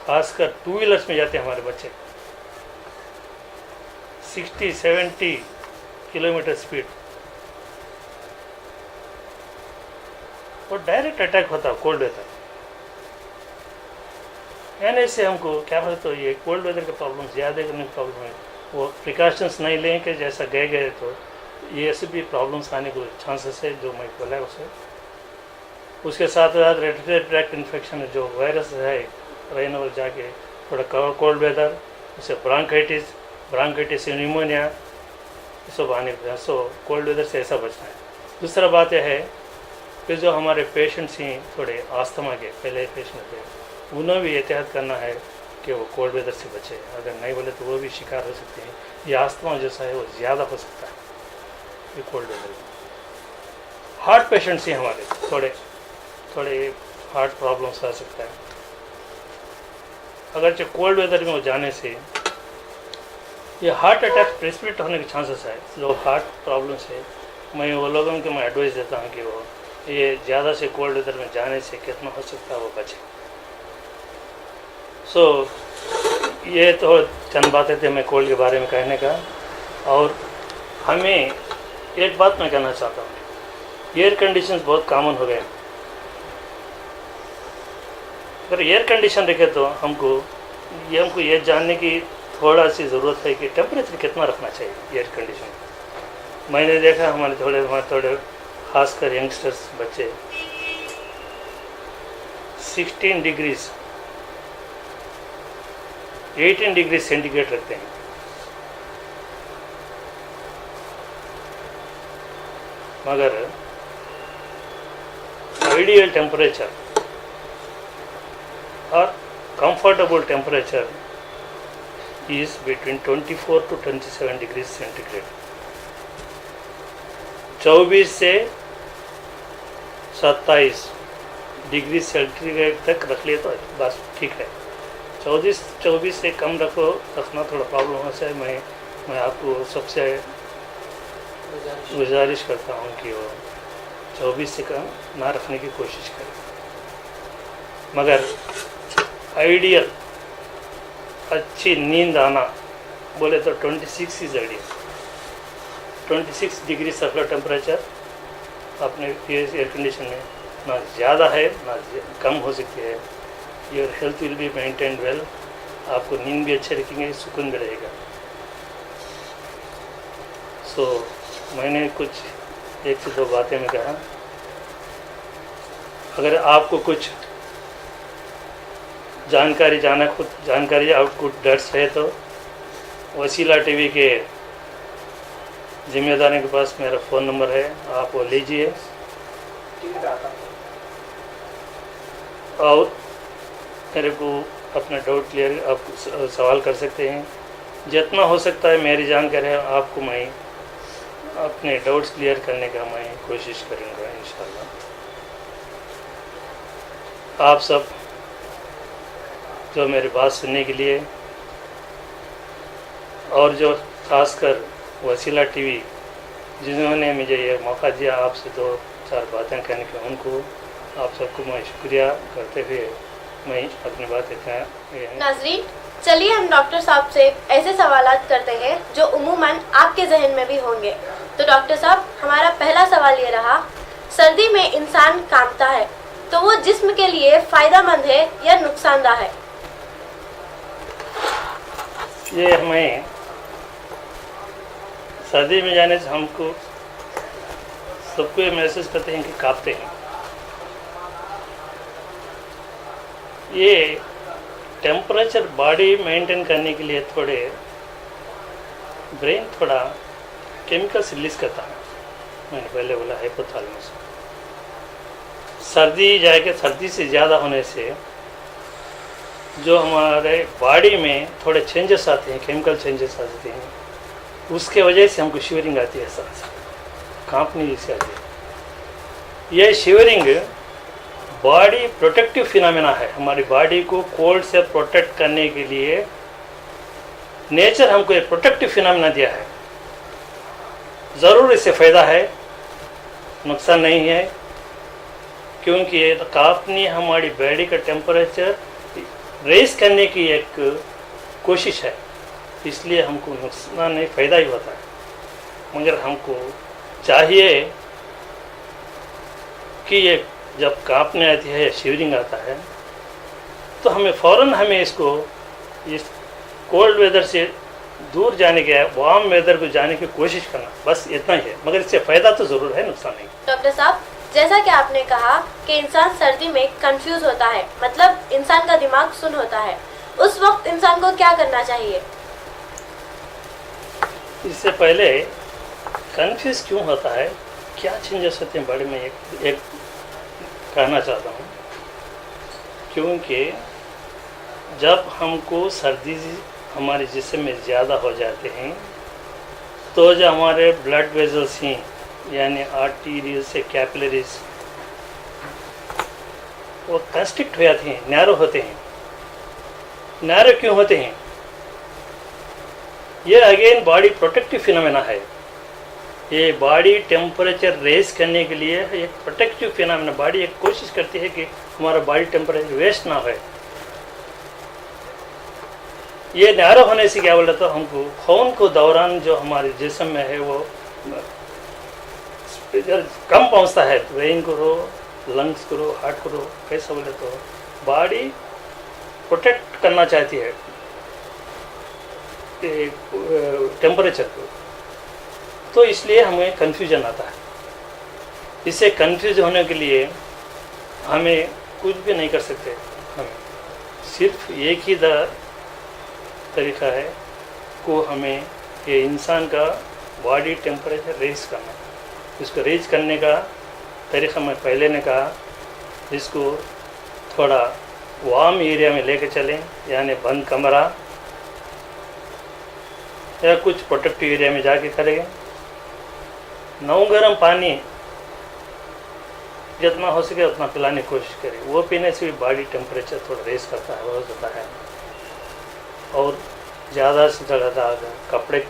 खासकर 2 व्हीलर्स में जाते हैं हमारे बच्चे, 60-70 किलोमीटर स्पीड, और डायरेक्ट अटैक होता है कोल्ड वेदर। यानी इससे हमको क्या हो, तो ये कोल्ड वेदर का प्रॉब्लम ज़्यादा करने की प्रॉब्लम है, वो प्रिकॉशंस नहीं लें कि जैसा गए तो ये ऐसे भी प्रॉब्लम्स आने को चांसेस है, जो मैं बोला उसे। उसके साथ साथ रेस्पिरेटरी ट्रैक्ट इन्फेक्शन जो वायरस है, राइनो जाके थोड़ा कोल्ड वेदर, उससे ब्रांकाइटिस न्यूमोनिया, ये सब आने को। सो कोल्ड वेदर से ऐसा बचना है। दूसरा बात यह है कि जो हमारे पेशेंट्स हैं थोड़े आस्थमा के पहले पेशेंट थे, उन्हें भी एहतियात करना है कि वो कोल्ड वेदर से बचे। अगर नहीं बोले तो वो भी शिकार हो सकते हैं। ये आस्थमा जैसा है वो ज़्यादा हो सकता है ये कोल्ड वेदर में। हार्ट पेशेंट्स ही हमारे थोड़े हार्ट प्रॉब्लम्स आ सकता है। अगर कोल्ड वेदर में वो जाने से ये हार्ट अटैक प्रेसिपिटेट होने के चांसेस है। जो हार्ट प्रॉब्लम्स है, मैं वो लोगों को मैं एडवाइस देता हूँ कि वो ये ज़्यादा से कोल्ड वेदर में जाने से कितना हो सकता है वो बचे। ये तो चंद बातें थे मैं कोल्ड के बारे में कहने का। और हमें एक बात मैं कहना चाहता हूँ, एयर कंडीशंस बहुत कॉमन हो गए। अगर एयर कंडीशन रखे तो हमको ये जानने की थोड़ा सी ज़रूरत है कि टेम्परेचर कितना रखना चाहिए एयर कंडीशन। मैंने देखा हमारे थोड़े खासकर यंगस्टर्स बच्चे 16 डिग्रीज 18 डिग्री सेंटीग्रेड रखते हैं। मगर आइडियल टेम्परेचर और comfortable temperature is between 24 to 27 degree centigrade. 24 से 27 डिग्री सेंटीग्रेड तक रख लिए तो बस ठीक है। 24 से कम रखना थोड़ा प्रॉब्लम हो सकता है। मैं आपको सबसे गुजारिश करता हूँ कि वो 24 से कम ना रखने की कोशिश करें। मगर आइडियल अच्छी नींद आना बोले तो 26 is ideal. 26 degree circular temperature अपने एयर कंडीशन में ना ज़्यादा है ना कम हो सकती है। Your health will be maintained well. आपको नींद भी अच्छे रखेंगे, सुकून भी रहेगा। मैंने कुछ 1 से 2 बातें में कहा। अगर आपको कुछ जानकारी और कुछ डर्स है तो वसीला टीवी के जिम्मेदारों के पास मेरा फ़ोन नंबर है, आप वो लीजिए और मेरे को अपना डाउट क्लियर आप सवाल कर सकते हैं। जितना हो सकता है मेरी जानकारी आपको मैं अपने डाउट्स क्लियर करने का मैं कोशिश करूँगा इंशाल्लाह। आप सब जो मेरी बात सुनने के लिए और जो खासकर वसीला टीवी जिन्होंने मुझे ये मौका दिया आपसे 2-4 बातें कहने का, उनको आप सबको मैं शुक्रिया करते हुए मैं अपनी बात इतना ये है। नाजरीन, चलिए हम डॉक्टर साहब से ऐसे सवालात करते हैं जो उमूमन आपके जहन में भी होंगे। तो डॉक्टर साहब, हमारा पहला सवाल ये रहा, सर्दी में इंसान कांपता है तो वो जिस्म के लिए फायदेमंद है या नुकसानदाह है? ये हमें सर्दी में जाने से हमको सबको ये महसूस करते हैं कि कांपते हैं। ये टेम्परेचर बॉडी मेंटेन करने के लिए थोड़े ब्रेन थोड़ा केमिकल्स रिलीज करता है। मैंने पहले बोला हाइपोथैलेमस। सर्दी से ज़्यादा होने से जो हमारे बॉडी में थोड़े चेंजेस आते हैं, केमिकल चेंजेस आते हैं, उसके वजह से हमको शिवरिंग आती है, सांस कांपनी जैसी आती है। यह शिवरिंग बॉडी प्रोटेक्टिव फिनोमेना है। हमारी बॉडी को कोल्ड से प्रोटेक्ट करने के लिए नेचर हमको एक प्रोटेक्टिव फिनोमेना दिया है। ज़रूर इससे फ़ायदा है, नुकसान नहीं है, क्योंकि ये कांपनी हमारी बॉडी का टेम्परेचर रेस करने की एक कोशिश है, इसलिए हमको नुकसान नहीं, फ़ायदा ही होता है। मगर हमको चाहिए कि ये जब कांपने आती है या शिवरिंग आता है तो हमें इसको इस कोल्ड वेदर से दूर जाने के, वार्म वेदर को जाने की कोशिश करना, बस इतना ही है। मगर इससे फ़ायदा तो ज़रूर है, नुकसान नहीं। डॉक्टर साहब, जैसा कि आपने कहा कि इंसान सर्दी में कंफ्यूज होता है, मतलब इंसान का दिमाग सुन्न होता है, उस वक्त इंसान को क्या करना चाहिए? इससे पहले कंफ्यूज क्यों होता है, क्या चेंजेस होते हैं बॉडी में, एक कहना चाहता हूँ। क्योंकि जब हमको सर्दी हमारे जिस्म में ज़्यादा हो जाते हैं तो जो हमारे ब्लड वेजल्स हैं, यानी आर्टरीज से कैपिलरीज, वो कंस्ट्रिक्ट हो जाते हैं, नैरो होते हैं। नैरो क्यों होते हैं? ये अगेन बॉडी प्रोटेक्टिव फिनोमेना है। ये बॉडी टेम्परेचर रेस करने के लिए एक प्रोटेक्टिव फिनोमेना, बॉडी एक कोशिश करती है कि हमारा बॉडी टेम्परेचर वेस्ट ना हो। ये नैरो होने से क्या बोला, तो हमको खून को दौरान जो हमारे जिस्म में है वो कम पहुंचता है। ब्रेन को रो, लंग्स को रो, हार्ट को रो, कैसा बोले तो बॉडी प्रोटेक्ट करना चाहती है टेम्परेचर को, तो इसलिए हमें कन्फ्यूजन आता है। इससे कन्फ्यूज होने के लिए हमें कुछ भी नहीं कर सकते। हमें सिर्फ एक ही तरीका है को हमें ये इंसान का बॉडी टेम्परेचर रेज करना। इसको रेज करने का तरीका मैं पहले ने कहा, इसको थोड़ा वार्म एरिया में लेके चलें, यानी बंद कमरा या कुछ प्रोटेक्टिव एरिया में जाके करें। गर्म पानी जितना हो सके उतना पिलाने की कोशिश करें। वो पीने से भी बॉडी टेम्परेचर थोड़ा रेस करता है, हो जाता है। और ज़्यादा से ज़्यादा कपड़े,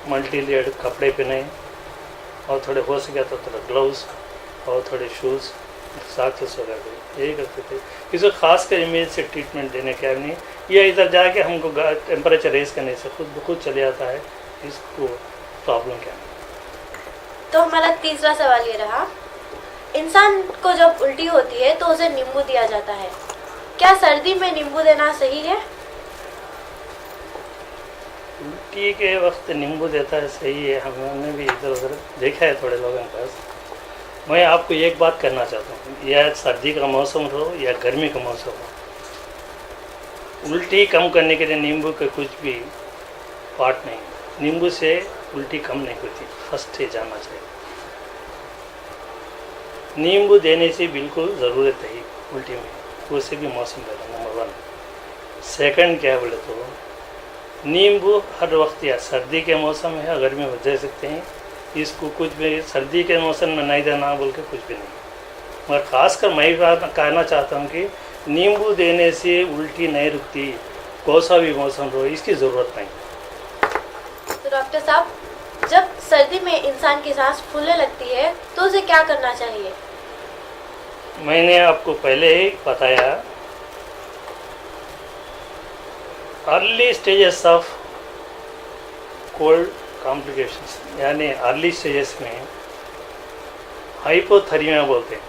मल्टी लेयर्ड कपड़े पहने, और थोड़े हो सके तो थोड़ा ग्लव्स और थोड़े शूज़ साथ से सो जाते, यही करते थे। इसको खास कर इमेज से ट्रीटमेंट देने का नहीं, ये इधर जाके हमको टेम्परेचर रेस करने से खुद चले जाता है। इसको प्रॉब्लम क्या है? तो हमारा तीसरा सवाल ये रहा, इंसान को जब उल्टी होती है तो उसे नींबू दिया जाता है, क्या सर्दी में नींबू देना सही है? उल्टी के वक्त नींबू देता है, सही है। हमने भी इधर उधर देखा है थोड़े लोगों के पास। मैं आपको एक बात करना चाहता हूँ, या सर्दी का मौसम हो या गर्मी का मौसम हो, उल्टी कम करने के लिए नींबू का कुछ भी पार्ट नहीं। नींबू से उल्टी कम नहीं होती, फर्स्ट ये जानना चाहिए। नींबू देने से बिल्कुल ज़रूरत है उल्टी में, उससे भी मौसम बदला, नंबर 1। सेकंड क्या बोले तो नींबू हर वक्त, या सर्दी के मौसम में या गर्मी में दे सकते हैं। इसको कुछ भी सर्दी के मौसम में नहीं देना बोल के कुछ भी नहीं। मगर ख़ासकर मैं कहना चाहता हूँ कि नींबू देने से उल्टी नहीं रुकती, कौन भी मौसम हो, इसकी ज़रूरत नहीं। तो डॉक्टर साहब, जब सर्दी में इंसान की सांस फूलने लगती है तो उसे क्या करना चाहिए? मैंने आपको पहले ही बताया, early stages of cold complications, यानी अर्ली स्टेजेस में हाइपोथर्मिया बोलते हैं।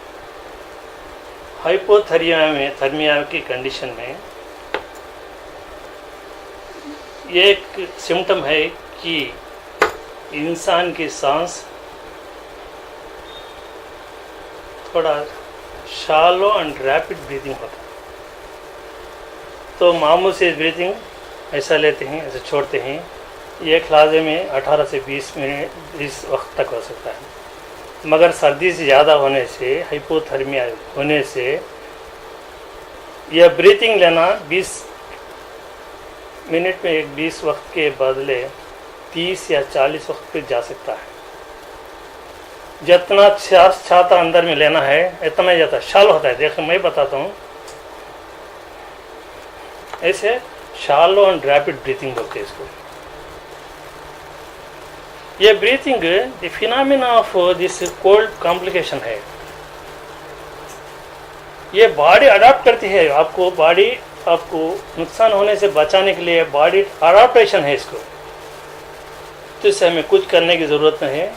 हाइपोथर्मिया की कंडीशन में एक सिम्टम है कि इंसान की सांस थोड़ा शैलो एंड रैपिड ब्रीथिंग होता है। तो मामूल से ब्रीथिंग ऐसा लेते हैं, ऐसे छोड़ते हैं, एक लहजे में 18 से 20 वक्त तक हो सकता है। मगर सर्दी से ज़्यादा होने से, हाइपोथर्मिया होने से यह ब्रीथिंग लेना 20 मिनट में 20 वक्त के बदले 30 या 40 वक्त पे जा सकता है। जितना छाता अंदर में लेना है इतना ही जाता है, शाल होता है। देखो मैं बताता हूँ, ऐसे शालो एंड रैपिड ब्रीथिंग बोलते हैं इसको। ये breathing the phenomena of this cold complication है। ये बॉडी अडॉप्ट करती है, आपको नुकसान होने से बचाने के लिए बॉडी अडॉप्टेशन है इसको। तो इससे हमें कुछ करने की ज़रूरत नहीं है।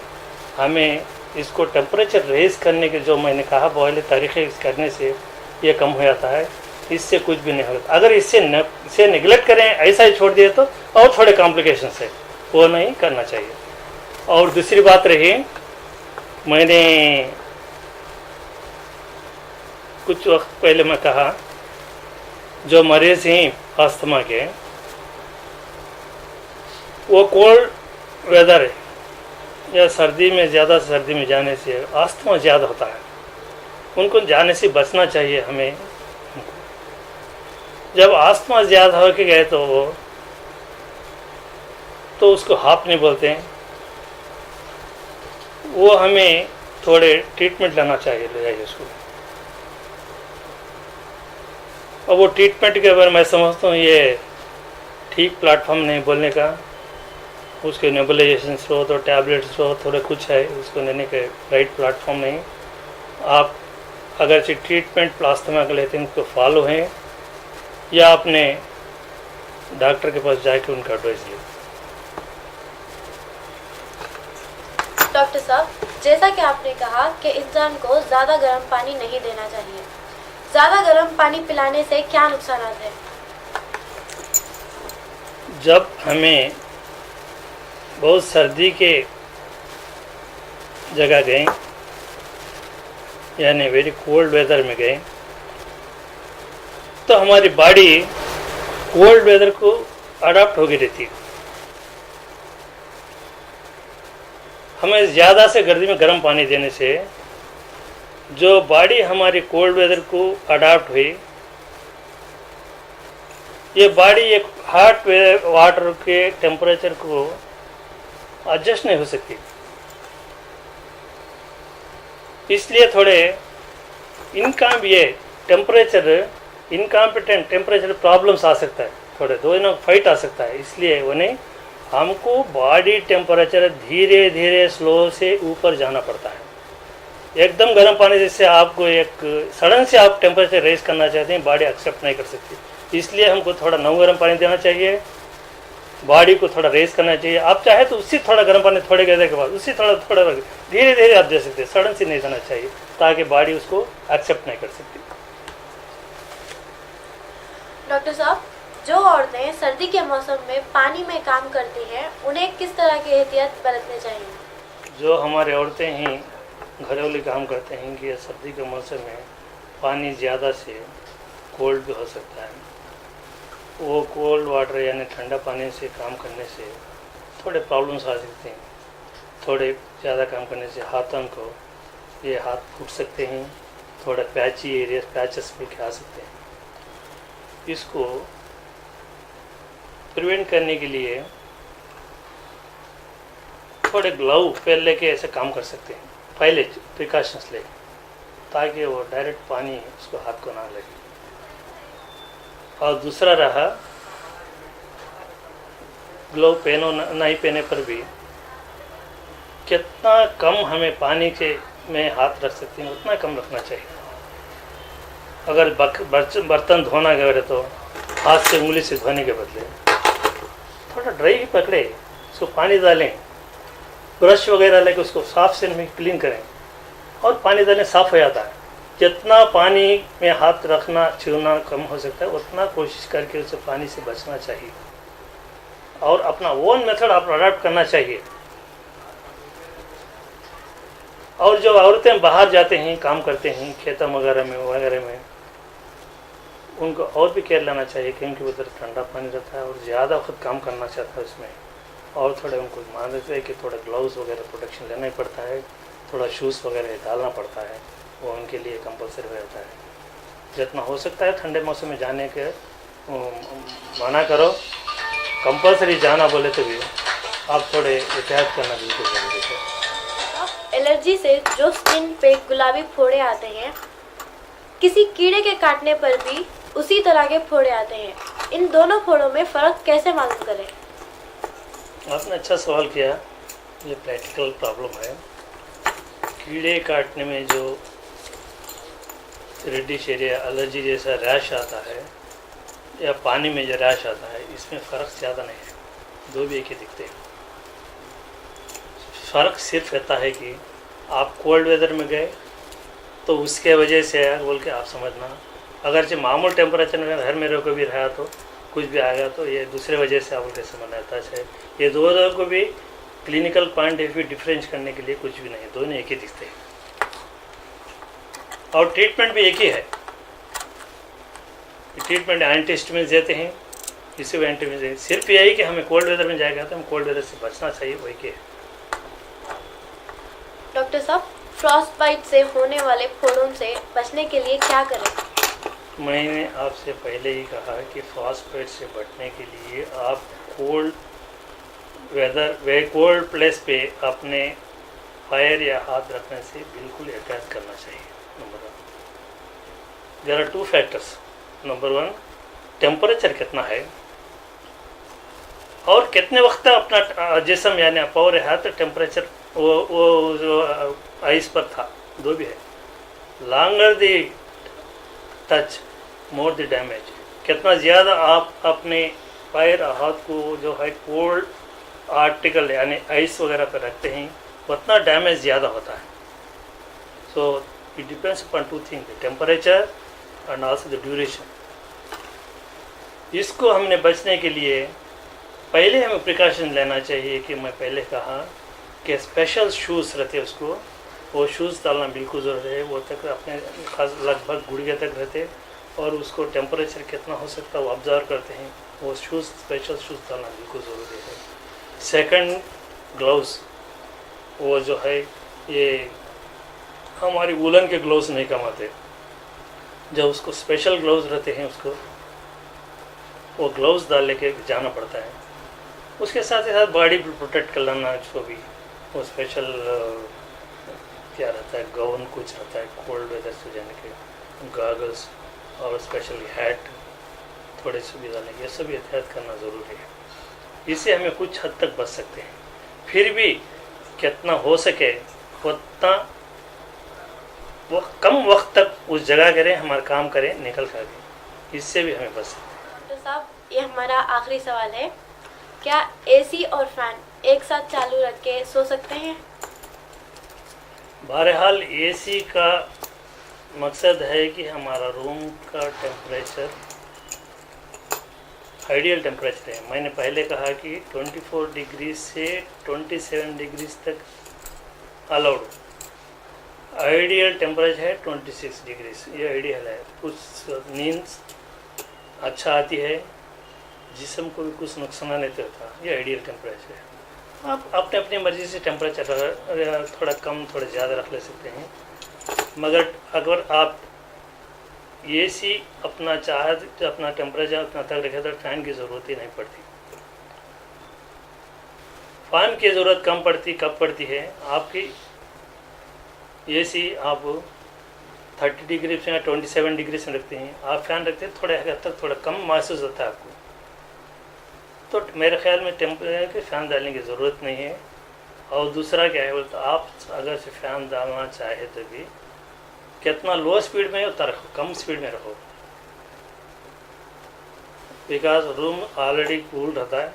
हमें इसको टेम्परेचर रेज करने के, जो मैंने कहा बॉयल तरीके करने से ये कम हो जाता है। इससे कुछ भी नहीं होता। अगर इसे निगलेक्ट करें, ऐसा ही छोड़ दिए, तो और थोड़े कॉम्प्लिकेशन है, वो नहीं करना चाहिए। और दूसरी बात रही, मैंने कुछ वक्त पहले मैं कहा, जो मरीज हैं अस्थमा के, वो कोल्ड वेदर या सर्दी में, ज़्यादा सर्दी में जाने से अस्थमा ज़्यादा होता है। उनको जाने से बचना चाहिए हमें। जब अस्थमा ज़्यादा हो के गए तो उसको हाफ बोलते हैं, वो हमें थोड़े ट्रीटमेंट लेना चाहिए, ले जाइए उसको। और वो ट्रीटमेंट के बारे में मैं समझता हूँ ये ठीक प्लेटफॉर्म नहीं बोलने का। उसके नेबुलाइजेशन स्रोत और टैबलेट स्रोत थोड़े कुछ है, उसको लेने के राइट प्लेटफॉर्म नहीं। आप अगर से ट्रीटमेंट प्लास्मा का लेते हैं, उसको फॉलो हैं, या अपने डॉक्टर के पास जाके उनका एडवाइस लें। डॉक्टर साहब, जैसा कि आपने कहा कि इंसान को ज़्यादा गर्म पानी नहीं देना चाहिए, ज़्यादा गर्म पानी पिलाने से क्या नुकसान हैं? जब हमें बहुत सर्दी के जगह गए, यानी वेरी कोल्ड वेदर में गए, तो हमारी बॉडी कोल्ड वेदर को अडॉप्ट होगी रहती है। हमें ज़्यादा से गर्मी में गर्म पानी देने से जो बॉडी हमारी कोल्ड वेदर को अडॉप्ट हुई, ये बॉडी एक हॉट वाटर के टेम्परेचर को एडजस्ट नहीं हो सकती। इसलिए थोड़े इनकॉम्पिटेंट टेम्परेचर प्रॉब्लम्स आ सकता है, थोड़े दोनों फाइट आ सकता है। इसलिए उन्हें हमको बॉडी टेम्परेचर धीरे धीरे स्लो से ऊपर जाना पड़ता है। एकदम गर्म पानी जैसे आपको एक सडन से आप टेम्परेचर रेज करना चाहते हैं, बॉडी एक्सेप्ट नहीं कर सकती। इसलिए हमको थोड़ा नम गर्म पानी देना चाहिए, बॉडी को थोड़ा रेज करना चाहिए। आप चाहे तो उससे थोड़ा गर्म पानी थोड़े देर के बाद उससे थोड़ा धीरे धीरे आप दे सकते हैं, सडन से नहीं देना चाहिए, ताकि बॉडी उसको एक्सेप्ट नहीं कर सकती। डॉक्टर साहब, जो औरतें सर्दी के मौसम में पानी में काम करती हैं, उन्हें किस तरह के एहतियात बरतने चाहिए? जो हमारे औरतें हैं घरेलू काम करते हैं कि सर्दी के मौसम में पानी ज़्यादा से कोल्ड भी हो सकता है, वो कोल्ड वाटर यानी ठंडा पानी से काम करने से थोड़े प्रॉब्लम्स आ सकते हैं। थोड़े ज़्यादा काम करने से हाथों को ये हाथ फूट सकते हैं, थोड़ा पैची एरिया पैचेस भी आ सकते हैं। इसको प्रिवेंट करने के लिए थोड़े ग्लव पहन लेके ऐसे काम कर सकते हैं, पहले प्रिकॉशंस ले, ताकि वो डायरेक्ट पानी उसको हाथ को ना लगे। और दूसरा रहा, ग्लव पहनो नहीं पहने पर भी कितना कम हमें पानी के में हाथ रख सकते हैं उतना कम रखना चाहिए, अगर बर्तन धोना अगर है तो हाथ से उंगली से धोने के बदले थोड़ा ड्राई ही पकड़े, उसको पानी डालें, ब्रश वगैरह लेके उसको साफ से में क्लीन करें और पानी डालें, साफ हो जाता है। जितना पानी में हाथ रखना छूना कम हो सकता है उतना कोशिश करके उसे पानी से बचना चाहिए और अपना ओन मेथड आप अडॉप्ट करना चाहिए। और जो औरतें बाहर जाते हैं, काम करते हैं खेतों वगैरह में उनको और भी केयर लेना चाहिए क्योंकि उधर ठंडा पानी रहता है और ज़्यादा खुद काम करना चाहता है उसमें, और थोड़े उनको मान देते हैं कि थोड़ा ग्लव्स वगैरह प्रोटेक्शन लेना ही पड़ता है, थोड़ा शूज़ वगैरह डालना पड़ता है, वो उनके लिए कंपलसरी रहता है। जितना हो सकता है ठंडे मौसम में जाने के मना करो, कंपलसरी जाना बोले तो भी आप थोड़े एहतियात करना बिल्कुल ज़रूरी है। एलर्जी से जो स्किन पे गुलाबी फोड़े आते हैं, किसी कीड़े के काटने पर भी उसी तरह के फोड़े आते हैं। इन दोनों फोड़ों में फ़र्क कैसे मालूम करें? आपने अच्छा सवाल किया, ये प्रैक्टिकल प्रॉब्लम है। कीड़े काटने में जो रेडिश एरिया एलर्जी जैसा रैश आता है या पानी में जो रैश आता है, इसमें फ़र्क ज़्यादा नहीं है, दो भी एक ही दिखते हैं। फ़र्क सिर्फ रहता है कि आप कोल्ड वेदर में गए तो उसके वजह से बोल के आप समझना, अगर जो मामूल टेम्परेचर में घर में रहो को भी रहा तो कुछ भी आएगा तो ये दूसरे वजह से आप बोल के समझना रहता है। ये दोनों को भी clinical point of view difference करने के लिए कुछ भी नहीं, दोनों एक ही दिखते हैं और ट्रीटमेंट भी एक ही है। ट्रीटमेंट एंटीहिस्टामिन देते हैं, इसी भी एंटीहिस्टामिन, सिर्फ यही कि हमें कोल्ड वेदर में जाएगा तो हम कोल्ड वेदर से बचना चाहिए, वही के। डॉक्टर साहब, फ्रॉस्ट बाइट से होने वाले फोड़ों से बचने के लिए क्या करें? मैंने आपसे पहले ही कहा कि फ्रॉस्ट बाइट से बचने के लिए आप कोल्ड प्लेस पे अपने पैर या हाथ रखने से बिल्कुल एहतियात करना चाहिए। Number 1, there are 2 factors. Number 1, temperature कितना है और कितने वक्त अपना जिस्म यानी पावर है तो टेम्परेचर वो जो आइस पर था, दो भी है। Longer the touch more the damage, कितना ज़्यादा आप अपने पैर हाथ को जो है कोल्ड आर्टिकल यानी आइस वगैरह पर रखते हैं उतना डैमेज ज़्यादा होता है। So it depends upon 2 things, the temperature and also the duration. इसको हमने बचने के लिए पहले हमें प्रिकॉशन लेना चाहिए कि मैं पहले कहा कि स्पेशल शूज़ रहते उसको, वो शूज़ डालना बिल्कुल ज़रूरी है। वो तक अपने खास लगभग गुड़िया तक रहते और उसको टेम्परेचर कितना हो सकता है वो ऑब्जर्व करते हैं, वो शूज़ स्पेशल शूज़ डालना बिल्कुल ज़रूरी है। सेकंड, ग्लव्स, वो जो है ये हमारी वुलन के ग्लव्स नहीं काम आते, जब उसको स्पेशल ग्लव्स रहते हैं उसको वो ग्लव्स डाल लेके जाना पड़ता है। उसके साथ ही साथ बॉडी प्रोटेक्ट कर लेना, उसको भी वो स्पेशल क्या रहता है, गाउन कुछ रहता है कोल्ड वेदर से जाने के, गॉगल्स और स्पेशली हैट थोड़े सुविधा नहीं, ये सब एहतियात करना ज़रूरी है। इससे हमें कुछ हद तक बच सकते हैं। फिर भी कितना हो सके उतना वो कम वक्त तक उस जगह करें, हमारा काम करें, निकल कर, इससे भी हमें बच सकते हैं। डॉक्टर साहब, ये हमारा आखिरी सवाल है, क्या एसी और फैन एक साथ चालू रख के सो सकते हैं? बहरहाल एसी का मकसद है कि हमारा रूम का टेम्परेचर आइडियल टेम्परेचर है। मैंने पहले कहा कि 24 डिग्री से 27 डिग्री तक अलाउड, आइडियल टेम्परेचर है 26 डिग्री, ये आइडियल है। कुछ नींद अच्छा आती है, जिस्म को भी कुछ नुकसान नहीं होता, ये आइडियल टेम्परेचर है। आप अपने अपनी मर्ज़ी से टेम्परेचर थोड़ा कम थोड़ा ज़्यादा रख ले सकते हैं, मगर अगर आप एसी अपना चाहे तो अपना टेम्परेचर उतना तक रखे तो फ़ैन की ज़रूरत ही नहीं पड़ती। फ़ैन की ज़रूरत कम पड़ती, कब पड़ती है, आपकी एसी आप 30 डिग्री से या 27 डिग्री से रखते हैं, आप फ़ैन रखते हैं थोड़े हद तक थोड़ा कम महसूस होता है आपको, तो मेरे ख्याल में टेम्परेचर के फ़ैन डालने की ज़रूरत नहीं है। और दूसरा क्या है बोलते, आप अगर से फ़ैन डालना चाहे तो भी कितना लो स्पीड में उतना रखो, कम स्पीड में रखो, बिकॉज रूम ऑलरेडी कूल रहता है।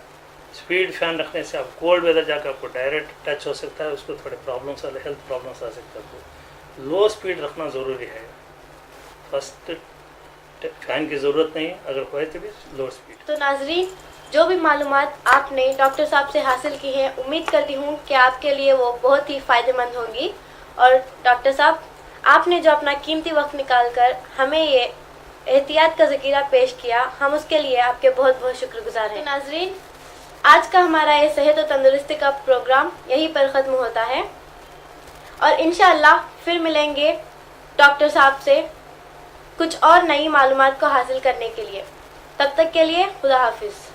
स्पीड फैन रखने से आप कोल्ड वेदर जाकर आपको डायरेक्ट टच हो सकता है, उसको थोड़े प्रॉब्लम्स हेल्थ प्रॉब्लम्स आ सकते हैं। आपको लो स्पीड रखना ज़रूरी है। फर्स्ट फैन की ज़रूरत नहीं, अगर होए तो भी लो स्पीड। तो नाजरीन, जो भी मालूमात आपने डॉक्टर साहब से हासिल की हैं, उम्मीद करती हूँ कि आपके लिए वो बहुत ही फ़ायदेमंद होंगी। और डॉक्टर साहब, आपने जो अपना कीमती वक्त निकाल कर हमें ये एहतियात का ज़कीरा पेश किया, हम उसके लिए आपके बहुत बहुत शुक्रगुजार हैं। नाजरीन, आज का हमारा ये सेहत और तंदुरुस्ती का प्रोग्राम यहीं पर ख़त्म होता है और इंशाअल्लाह फिर मिलेंगे डॉक्टर साहब से कुछ और नई मालूमात को हासिल करने के लिए। तब तक के लिए खुदा हाफिज़।